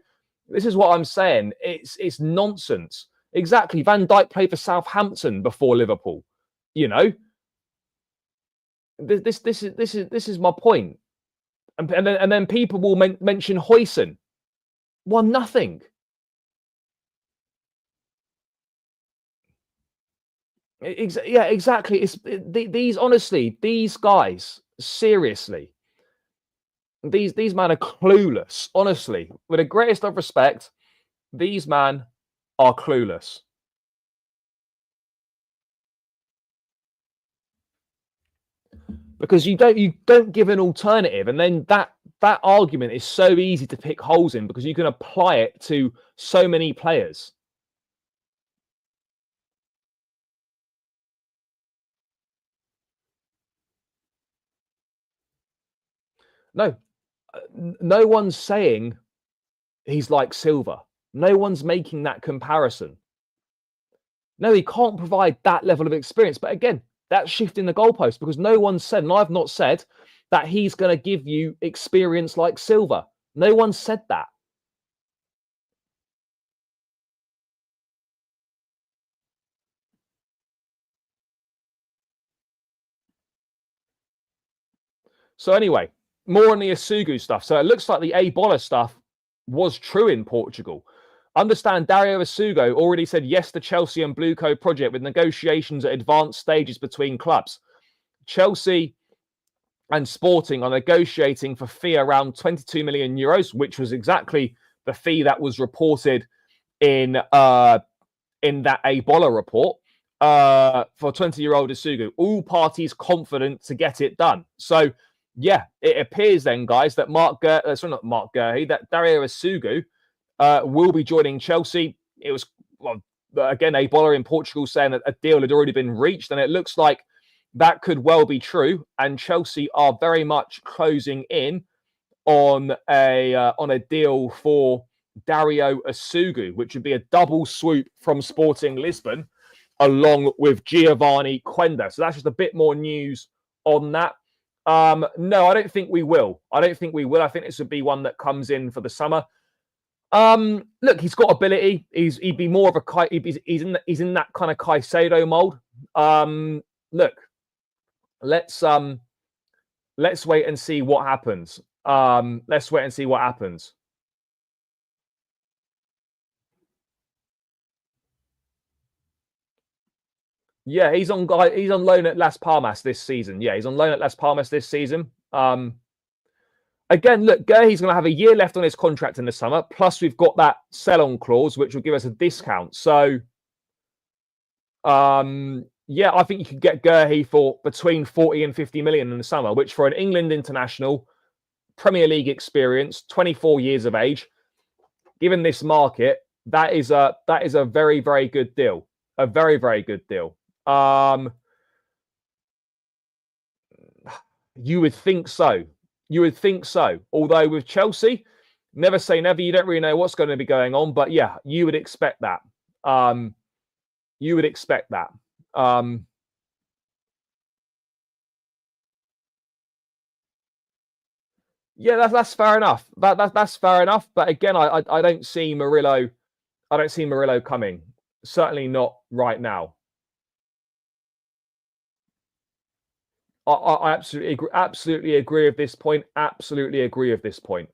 this is what I'm saying. It's nonsense. Exactly. Van Dijk played for Southampton before Liverpool. You know, this is my point. And then people will mention Huijsen, won nothing. Yeah, exactly. These honestly, these guys, seriously, these men are clueless. Honestly, with the greatest of respect, these men are clueless. Because you don't give an alternative, and then that argument is so easy to pick holes in because you can apply it to so many players. No one's saying he's like Silva. No one's making that comparison. No, he can't provide that level of experience. But again, that's shifting the goalpost because no one said, and I've not said, that he's going to give you experience like Silva. No one said that. So anyway, more on the Essugo stuff. So it looks like the Ebola stuff was true in Portugal. Understand Dario Essugo already said yes to Chelsea and Blueco project with negotiations at advanced stages between clubs. Chelsea and Sporting are negotiating for fee around 22 million euros, which was exactly the fee that was reported in that Ebola report for 20-year-old Essugo. All parties confident to get it done. So, yeah, it appears then, guys, that that Dario Essugo will be joining Chelsea. It was, well, again, Ebola in Portugal saying that a deal had already been reached, and it looks like that could well be true. And Chelsea are very much closing in on a deal for Dario Essugo, which would be a double swoop from Sporting Lisbon, along with Giovanni Quenda. So that's just a bit more news on that. No, I don't think we will. I think this would be one that comes in for the summer. Look, he's got ability. He'd be more of a he's in that kind of Caicedo mold. Look, let's wait and see what happens. Let's wait and see what happens. Yeah, he's on loan at Las Palmas this season. Yeah, he's on loan at Las Palmas this season. Again, look, Guehi's going to have a year left on his contract in the summer. Plus, we've got that sell-on clause, which will give us a discount. So, yeah, I think you could get Guehi for between 40 and 50 million in the summer, which for an England international, Premier League experience, 24 years of age, given this market, that is a very, very good deal. A very, very good deal. You would think so. You would think so. Although with Chelsea, Never say never. You don't really know what's going to be going on, but yeah, you would expect that. You would expect that. Yeah, that's fair enough. That's fair enough. But again, I don't see Murillo. I don't see Murillo coming. Certainly not right now. I absolutely agree with this point. Absolutely agree with this point.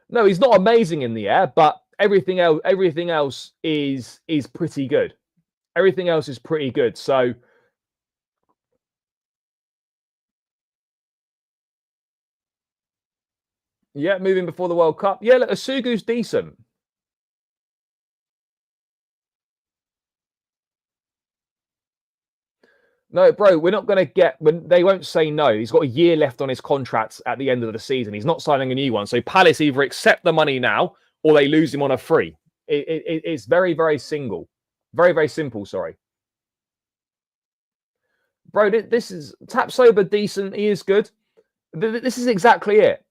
No, he's not amazing in the air, but everything else is pretty good. Everything else is pretty good. So yeah, moving before the World Cup. Yeah, look, Asugu's decent. No, bro, we're not going to get when they won't say no. He's got a year left on his contract at the end of the season. He's not signing a new one. So Palace either accept the money now or they lose him on a free. It's very, very single. Very, very simple. Sorry. Bro, this is Tapsoba decent. He is good. This is exactly it.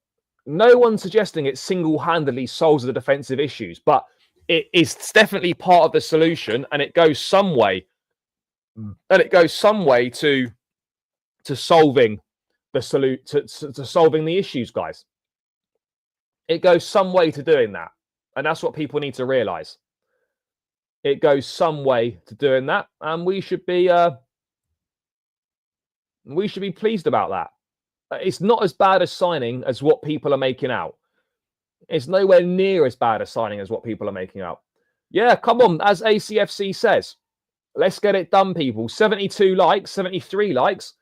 No one's suggesting it single-handedly solves the defensive issues, but it is definitely part of the solution, and it goes some way. And it goes some way to solving to solving the issues, guys. It goes some way to doing that, and that's what people need to realize. It goes some way to doing that, and we should be pleased about that. It's not as bad as signing as what people are making out. It's nowhere near as bad as signing as what people are making out. Yeah, come on, as ACFC says, let's get it done, people. 72 likes, 73 likes.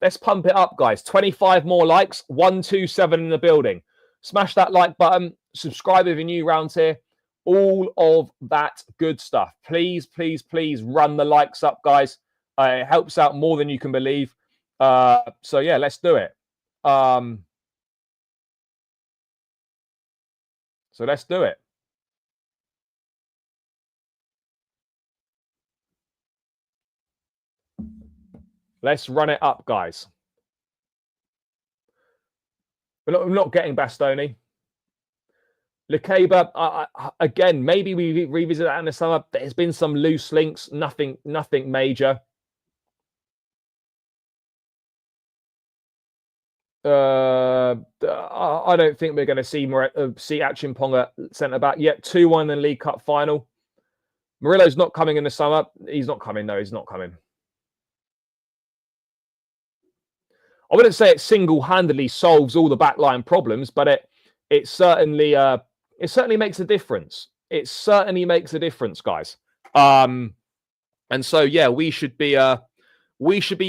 Let's pump it up, guys. 25 more likes, 127 in the building. Smash that like button. Subscribe if you're new around here. All of that good stuff. Please, please, please run the likes up, guys. It helps out more than you can believe. So yeah, let's do it. So let's do it. Let's run it up, guys. We're not getting Bastoni. Lekeba, again, maybe we revisit that in the summer. There's been some loose links, nothing major. I don't think we're going to see Achimpong at centre back yet. 2-1 in the League Cup final. Murillo's not coming in the summer. He's not coming. No, he's not coming. I wouldn't say it single-handedly solves all the backline problems, but it certainly makes a difference. It certainly makes a difference, guys. And so yeah, we should be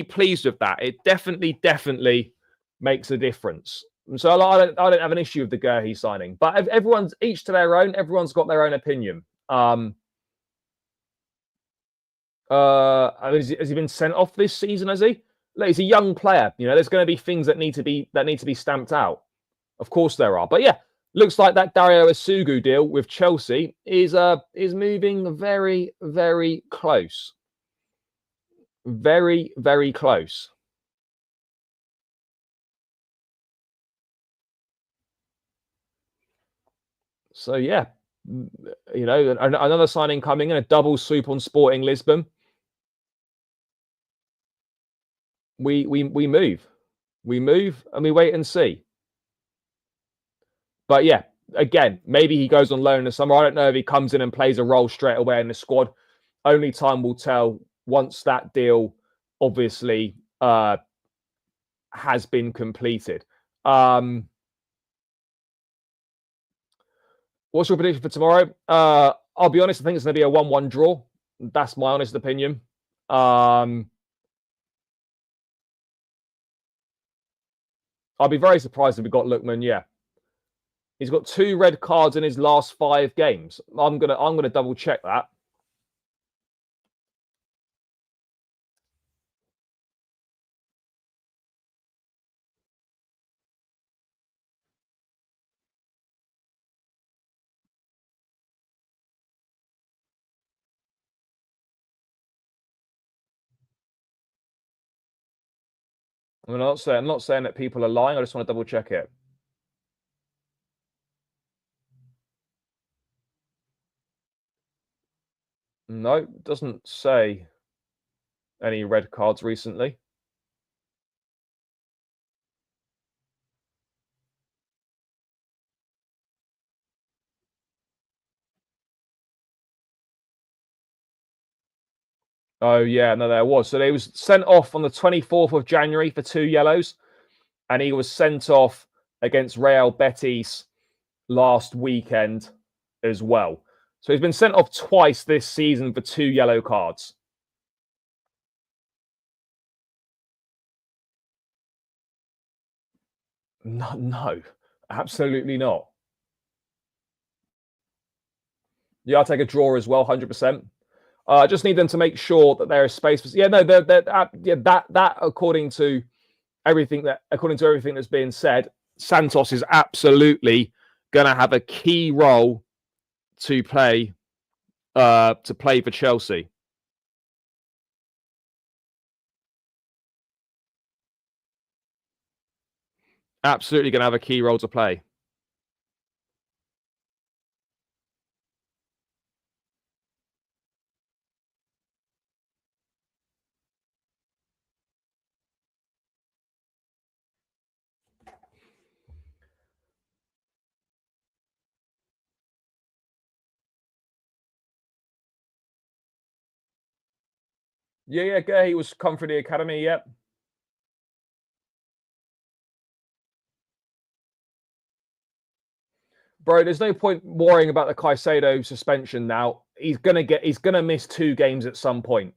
pleased with that. It definitely makes a difference. And so I don't have an issue with the Gurhey signing, but everyone's each to their own. Everyone's got their own opinion. Has he been sent off this season? Has he? Look, he's a young player. You know, there's going to be things that need to be stamped out. Of course there are. But yeah, looks like that Dario Essugo deal with Chelsea is moving very, very close. Very, very close. So yeah, you know, another signing coming in, a double swoop on Sporting Lisbon. We move. We move and we wait and see. But yeah, again, maybe he goes on loan in the summer. I don't know if he comes in and plays a role straight away in the squad. Only time will tell once that deal obviously has been completed. What's your prediction for tomorrow? I'll be honest, I think it's going to be a 1-1 draw. That's my honest opinion. I'll be very surprised if we got Lookman. Yeah, he's got 2 red cards in his last 5 games. I'm gonna double check that. I'm not saying that people are lying. I just want to double check it. No, it doesn't say any red cards recently. Oh yeah, no, there was. So he was sent off on the 24th of January for 2 yellows, and he was sent off against Real Betis last weekend as well. So he's been sent off twice this season for 2 yellow cards. No, absolutely not. Yeah, I'll take a draw as well, 100%. I just need them to make sure that there is space for. Yeah, no, that according to everything that's being said, Santos is absolutely going to have a key role to play for Chelsea. Absolutely going to have a key role to play. Yeah. He was come through the academy. Yep. Bro, there's no point worrying about the Caicedo suspension now. He's gonna miss 2 games at some point.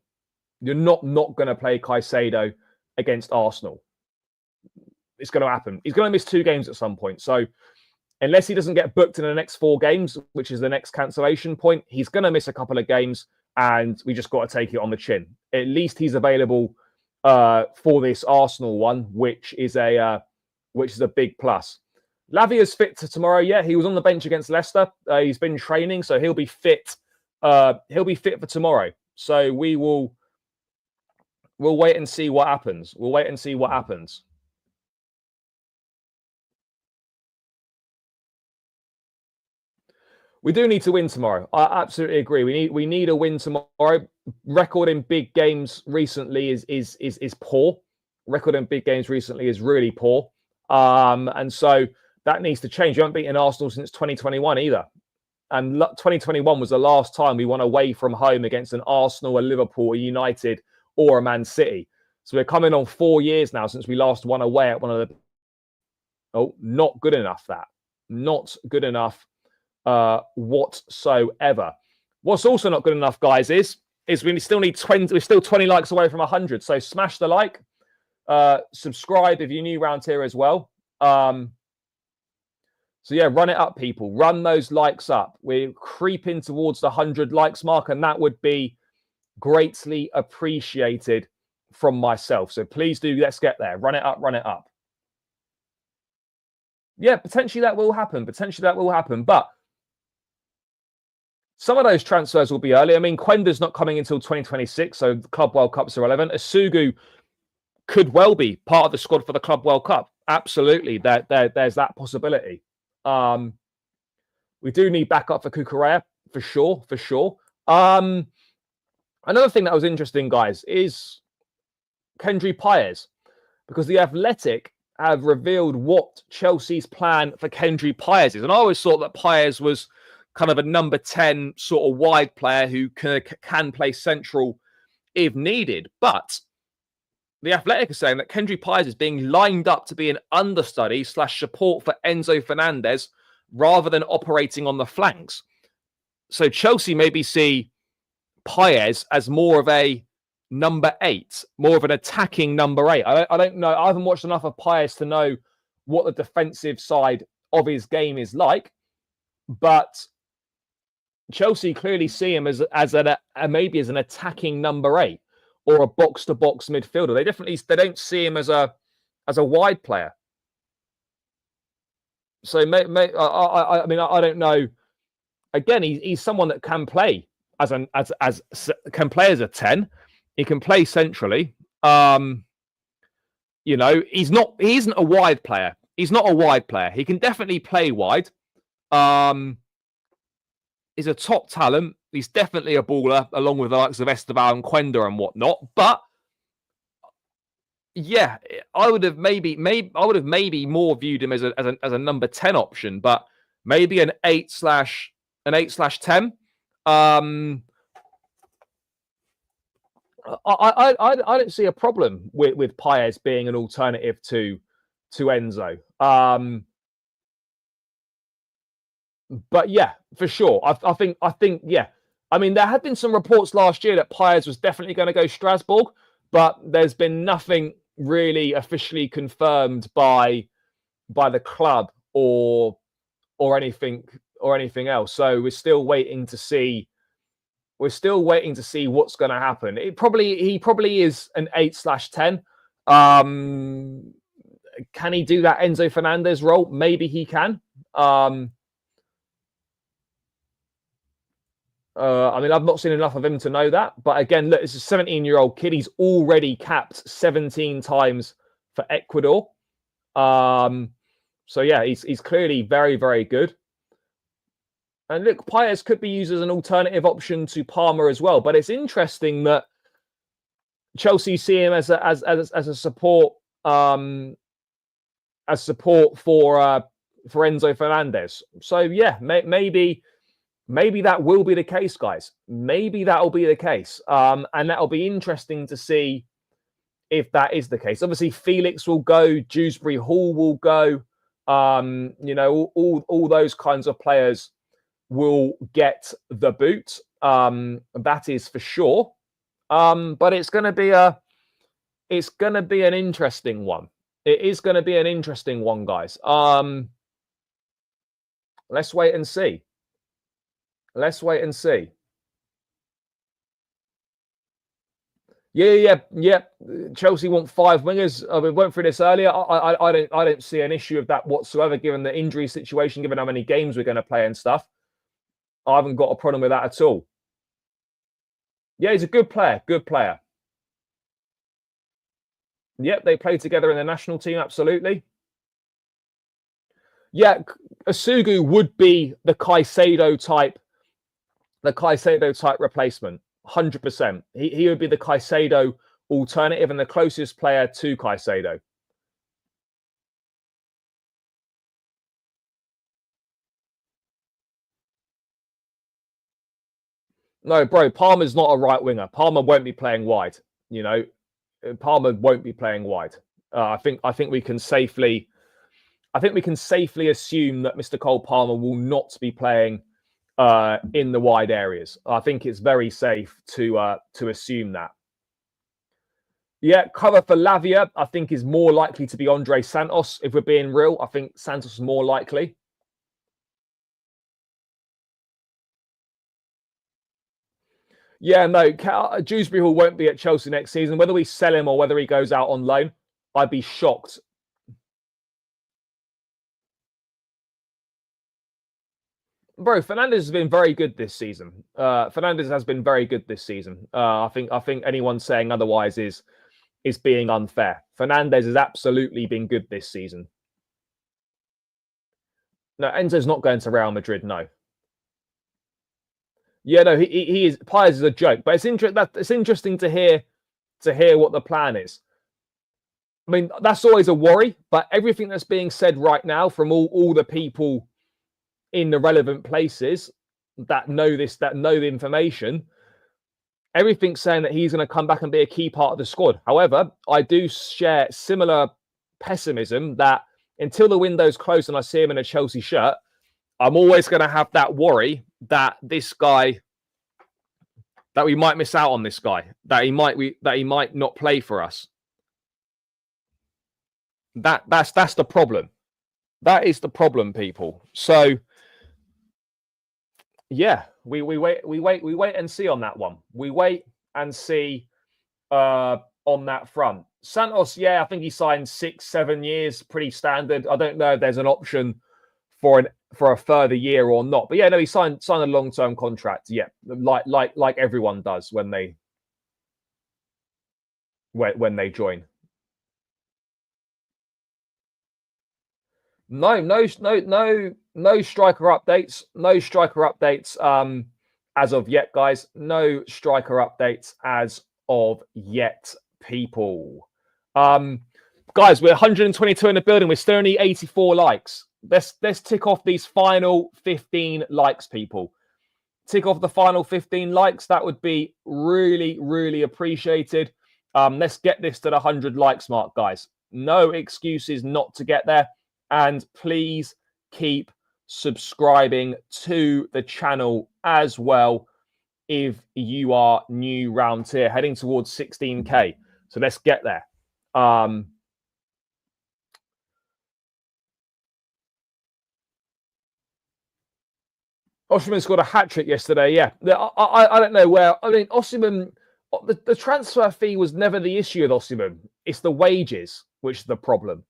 You're not gonna play Caicedo against Arsenal. It's gonna happen. He's gonna miss 2 games at some point. So unless he doesn't get booked in the next 4 games, which is the next cancellation point, he's gonna miss a couple of games, and we just got to take it on the chin. At least he's available for this Arsenal one, which is a big plus. Lavia's fit to tomorrow. Yeah, he was on the bench against Leicester. He's been training, so he'll be fit. He'll be fit for tomorrow. So we'll wait and see what happens. We'll wait and see what happens. We do need to win tomorrow. I absolutely agree. We need a win tomorrow. Record in big games recently is poor. Record in big games recently is really poor. And so that needs to change. You haven't beaten Arsenal since 2021 either. And 2021 was the last time we won away from home against an Arsenal, a Liverpool, a United, or a Man City. So we're coming on 4 years now since we last won away at one of the. Oh, not good enough. That not good enough whatsoever. What's also not good enough, guys, is we still need 20. We're still 20 likes away from 100. So smash the like, subscribe if you're new around here as well. So yeah, run it up, people. Run those likes up. We're creeping towards the 100 likes mark, and that would be greatly appreciated from myself. So please do, let's get there. Run it up, run it up. Yeah, potentially that will happen. But some of those transfers will be early. I mean, Quender's not coming until 2026, so the Club World Cup's irrelevant. Essugo could well be part of the squad for the Club World Cup. Absolutely, there's that possibility. We do need backup for Cucurella, for sure. Another thing that was interesting, guys, is Kendry Paez, because the Athletic have revealed what Chelsea's plan for Kendry Paez is. And I always thought that Paez was kind of a number 10 sort of wide player who can play central if needed. But the Athletic are saying that Kendry Paez is being lined up to be an understudy / support for Enzo Fernandez rather than operating on the flanks. So Chelsea maybe see Paez as more of a number 8, more of an attacking number 8. I don't know. I haven't watched enough of Paez to know what the defensive side of his game is like, but Chelsea clearly see him as maybe as an attacking number 8 or a box-to-box midfielder. They don't see him as a wide player. So I mean I don't know. Again, he's someone that can play can play as a 10. He can play centrally. You know, he isn't a wide player. He's not a wide player. He can definitely play wide. He's a top talent. He's definitely a baller, along with the likes of Esteban and Quenda and whatnot. But yeah, I would have maybe more viewed him as a number 10 option, but maybe an 8/10. I don't see a problem with Paez being an alternative to Enzo. But yeah, for sure. I think yeah. I mean, there had been some reports last year that Paez was definitely going to go Strasbourg, but there's been nothing really officially confirmed by the club or anything else. So we're still waiting to see. We're still waiting to see what's going to happen. He probably is an 8/10. Can he do that Enzo Fernandez role? Maybe he can. I mean, I've not seen enough of him to know that. But again, look, it's a 17-year-old kid. He's already capped 17 times for Ecuador. So yeah, he's clearly very, very good. And look, Paez could be used as an alternative option to Palmer as well. But it's interesting that Chelsea see him as a support for Enzo Fernandez. So yeah, maybe that will be the case, guys. Maybe that'll be the case. And that'll be interesting to see if that is the case. Obviously, Felix will go, Dewsbury Hall will go. You know, all those kinds of players will get the boot. That is for sure. But it's going to be an interesting one. It is going to be an interesting one, guys. Let's wait and see. Let's wait and see. Yeah. Chelsea want 5 wingers. We went through this earlier. I don't see an issue of that whatsoever, given the injury situation, given how many games we're going to play and stuff. I haven't got a problem with that at all. Yeah, he's a good player. Good player. Yep, they play together in the national team. Absolutely. Yeah, Essugo would be the Caicedo type replacement. 100%. He would be the Caicedo alternative and the closest player to Caicedo. No, bro, Palmer's not a right winger. Palmer won't be playing wide. You know, Palmer won't be playing wide. I think we can safely assume that Mr. Cole Palmer will not be playing in the wide areas. I think it's very safe to assume that. Yeah, cover for Lavia, I think, is more likely to be Andre Santos. If we're being real, I think Santos is more likely. Yeah, no, Dewsbury Hall won't be at Chelsea next season. Whether we sell him or whether he goes out on loan, I'd be shocked. Bro, Fernandez has been very good this season. Fernandez has been very good this season. I think anyone saying otherwise is being unfair. Fernandez has absolutely been good this season. No, Enzo's not going to Real Madrid. No. Yeah, no, he is. Paez is a joke, but it's interesting to hear what the plan is. I mean, that's always a worry, but everything that's being said right now from all the people in the relevant places that know the information, everything's saying that he's going to come back and be a key part of the squad. However, I do share similar pessimism that until the window's closed and I see him in a Chelsea shirt, I'm always going to have that worry that this guy, that we might miss out on this guy, that he might not play for us. That's the problem. That is the problem, people. So yeah, we wait and see on that one. We wait and see on that front. Santos, yeah, I think he signed 6-7 years, pretty standard. I don't know if there's an option for a further year or not. But yeah, no, he signed a long-term contract. Yeah, like everyone does when they join. No striker updates. No striker updates as of yet, guys. No striker updates as of yet, people. Guys, we're 122 in the building. We're still only 84 likes. Let's tick off these final 15 likes, people. Tick off the final 15 likes. That would be really, really appreciated. Let's get this to the 100 likes mark, guys. No excuses not to get there. And please keep subscribing to the channel as well if you are new round here, heading towards 16K. So let's get there. Osimhen scored a hat-trick yesterday, yeah. I don't know where. I mean, Osimhen, the transfer fee was never the issue with Osimhen. It's the wages which is the problem.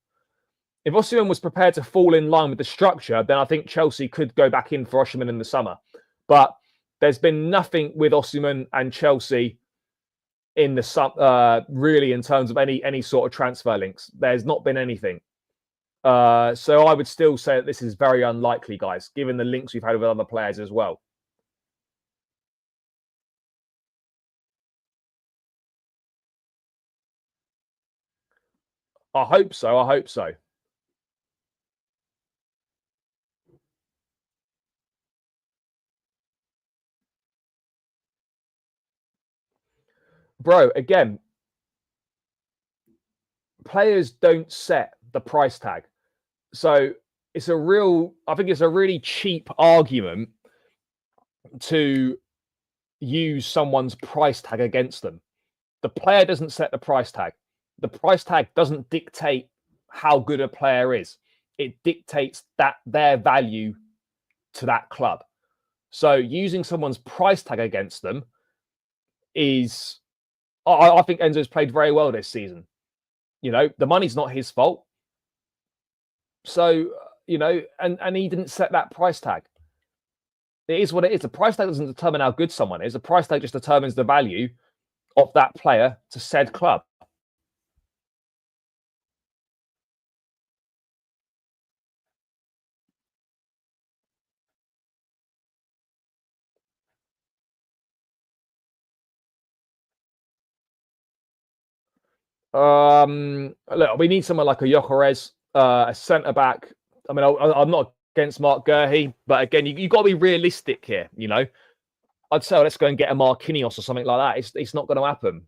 If Osimhen was prepared to fall in line with the structure, then I think Chelsea could go back in for Osimhen in the summer. But there's been nothing with Osimhen and Chelsea in the really in terms of any sort of transfer links. There's not been anything. So I would still say that this is very unlikely, guys, given the links we've had with other players as well. I hope so. I hope so. Bro, again, players don't set the price tag. So it's I think it's a really cheap argument to use someone's price tag against them. The player doesn't set the price tag. The price tag doesn't dictate how good a player is. It dictates that their value to that club. So using someone's price tag against them is, I think Enzo's played very well this season. You know, the money's not his fault. So, you know, and he didn't set that price tag. It is what it is. The price tag doesn't determine how good someone is. The price tag just determines the value of that player to said club. Look, we need someone like a Gyökeres, a centre back. I mean, I'm not against Mark Guehi, but again, you got to be realistic here. You know, I'd say let's go and get a Marquinhos or something like that. It's not going to happen.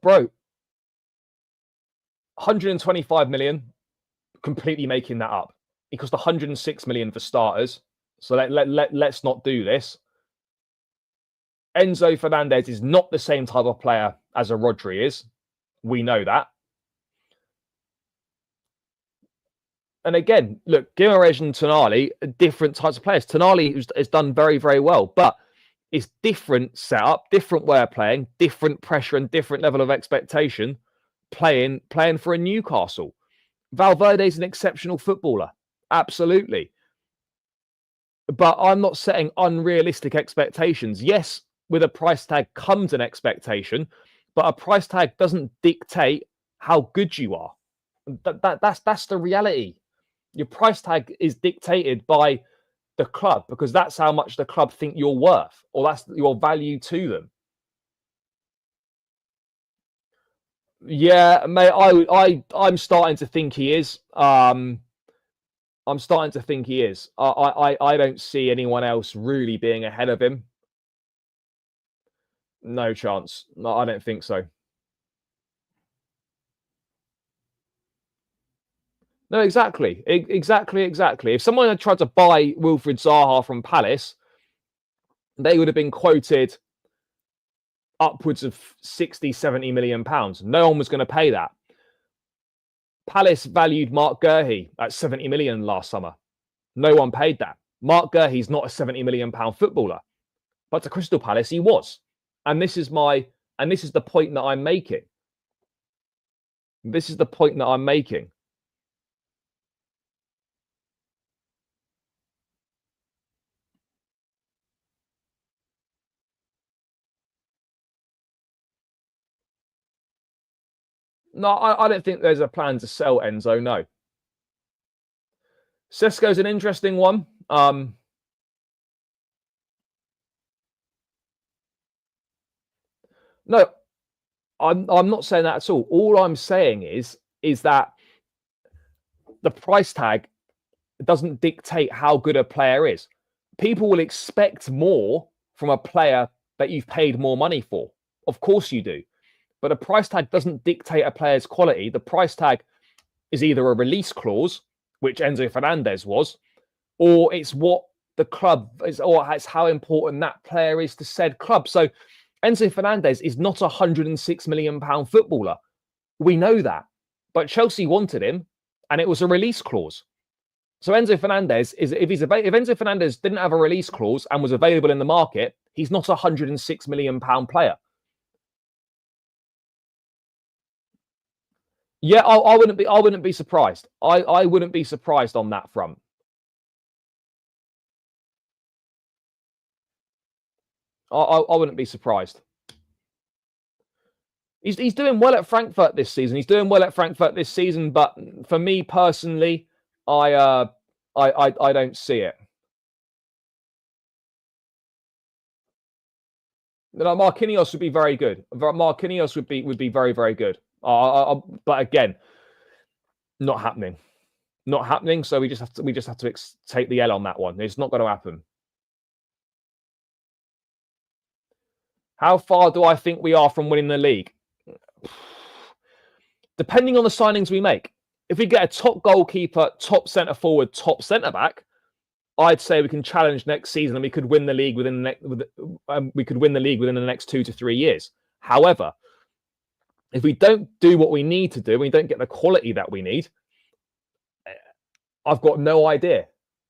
Bro, 125 million, completely making that up. It cost 106 million for starters. So let's not do this. Enzo Fernandez is not the same type of player as a Rodri is. We know that. And again, look, Guimaraes and Tonali are different types of players. Tonali has done very, very well, but it's different setup, different way of playing, different pressure and different level of expectation playing for a Newcastle. Valverde is an exceptional footballer. Absolutely. But I'm not setting unrealistic expectations. Yes, with a price tag comes an expectation, but a price tag doesn't dictate how good you are. That's the reality. Your price tag is dictated by the club because that's how much the club think you're worth, or that's your value to them. Yeah, mate, I'm starting to think he is. I'm starting to think he is. I don't see anyone else really being ahead of him. No chance. No, I don't think so. No, exactly. Exactly. If someone had tried to buy Wilfried Zaha from Palace, they would have been quoted upwards of 60, 70 million pounds. No one was going to pay that. Palace valued Mark Guehi at 70 million last summer. No one paid that. Mark Guehi's not a 70 million pound footballer, but to Crystal Palace he was. And this is the point that I'm making. This is the point that I'm making. No, I don't think there's a plan to sell Enzo. No. Sesko's an interesting one. No, I'm not saying that at all. All I'm saying is that the price tag doesn't dictate how good a player is. People will expect more from a player that you've paid more money for. Of course you do. But a price tag doesn't dictate a player's quality. The price tag is either a release clause, which Enzo Fernandez was, or it's what the club is, or it's how important that player is to said club. So Enzo Fernandez is not a £106 million footballer. We know that. But Chelsea wanted him, and it was a release clause. So Enzo Fernandez is if Enzo Fernandez didn't have a release clause and was available in the market, he's not a £106 million player. Yeah, I wouldn't be surprised. I wouldn't be surprised on that front. I wouldn't be surprised. He's doing well at Frankfurt this season. But for me personally, I don't see it. No, Marquinhos would be very good. Marquinhos would be very, very good. But again, not happening. Not happening. So we just have to take the L on that one. It's not going to happen. How far do I think we are from winning the league? Depending on the signings we make. If we get a top goalkeeper, top centre forward, top centre back, I'd say we can challenge next season and we could win the league within the next 2 to 3 years. However, if we don't do what we need to do, we don't get the quality that we need, I've got no idea.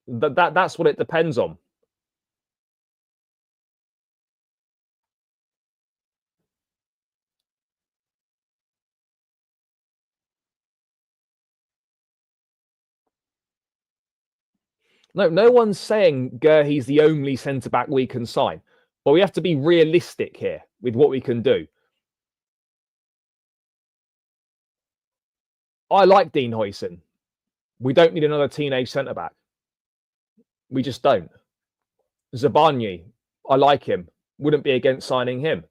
That's what it depends on. No one's saying he's the only centre-back we can sign. But we have to be realistic here with what we can do. I like Dean Huijsen. We don't need another teenage centre-back. We just don't. Zabarnyi, I like him. Wouldn't be against signing him.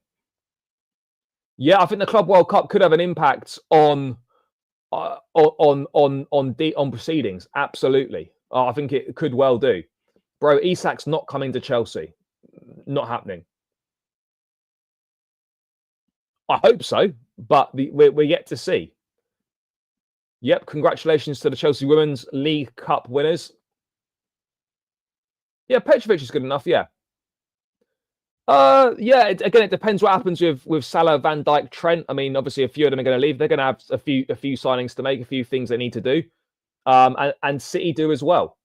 Yeah, I think the Club World Cup could have an impact on proceedings. Absolutely. I think it could well do. Bro, Isak's not coming to Chelsea. Not happening. I hope so, but we're yet to see. Yep, congratulations to the Chelsea Women's League Cup winners. Yeah, Petrovic is good enough, yeah. Yeah, again, it depends what happens with Salah, Van Dijk, Trent. I mean, obviously, a few of them are going to leave. They're going to have a few signings to make, a few things they need to do. And City do as well.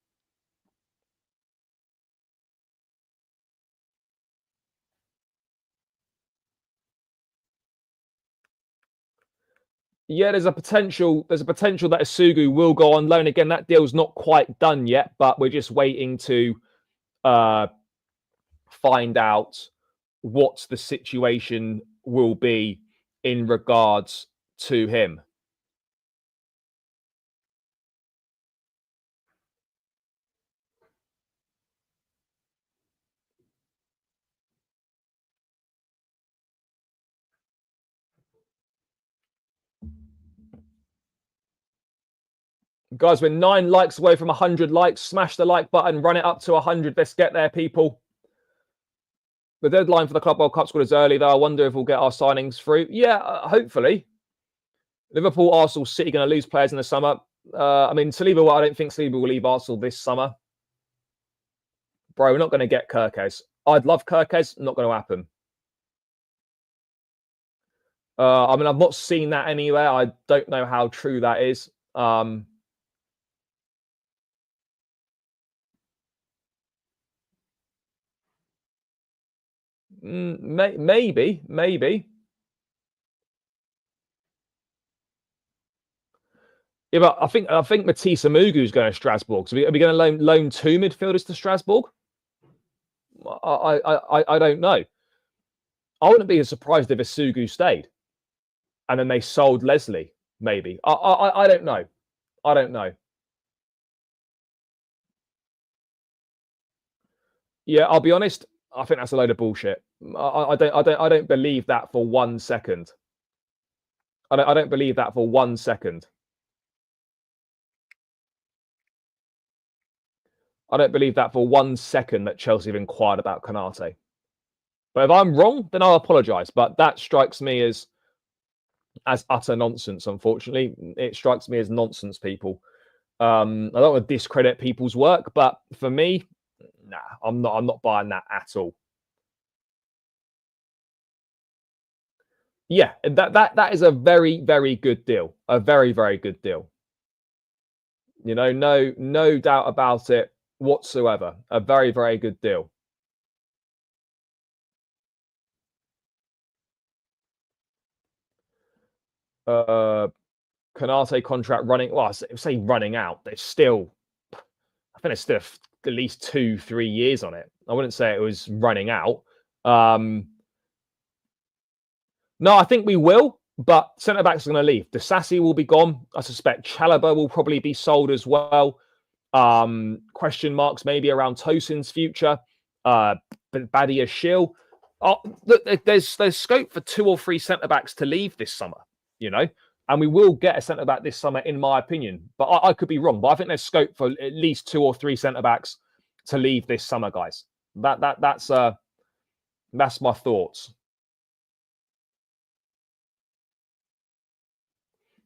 Yeah, there's a potential that Essugo will go on loan. Again, that deal's not quite done yet, but we're just waiting to find out what the situation will be in regards to him. Guys, we're 9 likes away from 100 likes. Smash the like button, run it up to 100. Let's get there, people. The deadline for the Club World Cup squad is early, though. I wonder if we'll get our signings through. Yeah, hopefully. Liverpool, Arsenal, City going to lose players in the summer. I mean, Saliba, I don't think Saliba will leave Arsenal this summer. Bro, we're not going to get Kirkes. I'd love Kirkes. Not going to happen. I mean, I've not seen that anywhere. I don't know how true that is. Maybe. Yeah, but I think Matisse Amugu is going to Strasbourg. So are we going to loan 2 midfielders to Strasbourg? I don't know. I wouldn't be surprised if Essugo stayed, and then they sold Leslie. Maybe. I don't know. I don't know. Yeah, I'll be honest. I think that's a load of bullshit. I don't believe that for 1 second. I don't believe that for 1 second. I don't believe that for 1 second that Chelsea have inquired about Konate. But if I'm wrong, then I'll apologise. But that strikes me as utter nonsense. Unfortunately, it strikes me as nonsense, people. I don't want to discredit people's work, but for me, nah, I'm not buying that at all. Yeah, that is a very, very good deal. A very, very good deal. You know, no doubt about it whatsoever. A very, very good deal. Konate contract running. Well, I say running out. There's still, I think there's still at least 2-3 years on it. I wouldn't say it was running out. No, I think we will, but centre backs are going to leave. Disasi will be gone. I suspect Chalobah will probably be sold as well. Question marks maybe around Tosin's future. Badia Shill. Look, there's scope for 2 or 3 centre backs to leave this summer, you know, and we will get a centre back this summer, in my opinion. But I could be wrong. But I think there's scope for at least 2 or 3 centre backs to leave this summer, guys. That's my thoughts.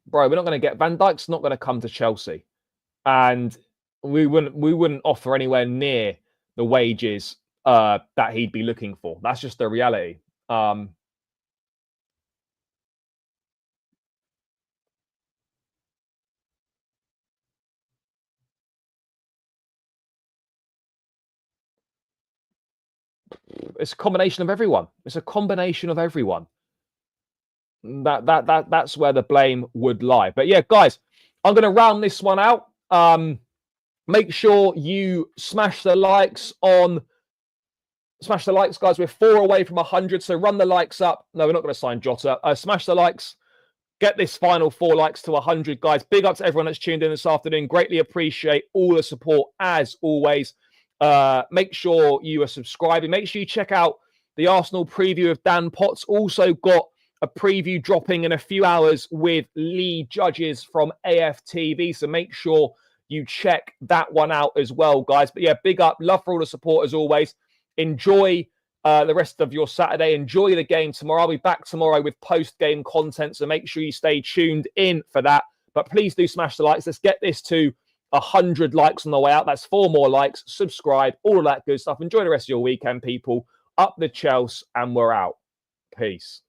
Bro, we're not going to get Van Dijk's not going to come to Chelsea, and we wouldn't offer anywhere near the wages that he'd be looking for. That's just the reality. It's a combination of everyone. It's a combination of everyone. That's where the blame would lie. But yeah, guys, I'm going to round this one out. Make sure you smash the likes, guys. We're 4 away from 100, so run the likes up. No, we're not going to sign Jota. Smash the likes. Get this final 4 likes to 100, guys. Big up to everyone that's tuned in this afternoon. Greatly appreciate all the support, as always. Make sure you are subscribing. Make sure you check out the Arsenal preview of Dan Potts. Also got a preview dropping in a few hours with Lee Judges from AFTV. So make sure you check that one out as well, guys. But yeah, big up. Love for all the support as always. Enjoy the rest of your Saturday. Enjoy the game tomorrow. I'll be back tomorrow with post-game content. So make sure you stay tuned in for that. But please do smash the likes. Let's get this to 100 likes on the way out. That's 4 more likes. Subscribe. All of that good stuff. Enjoy the rest of your weekend, people. Up the Chelsea, and we're out. Peace.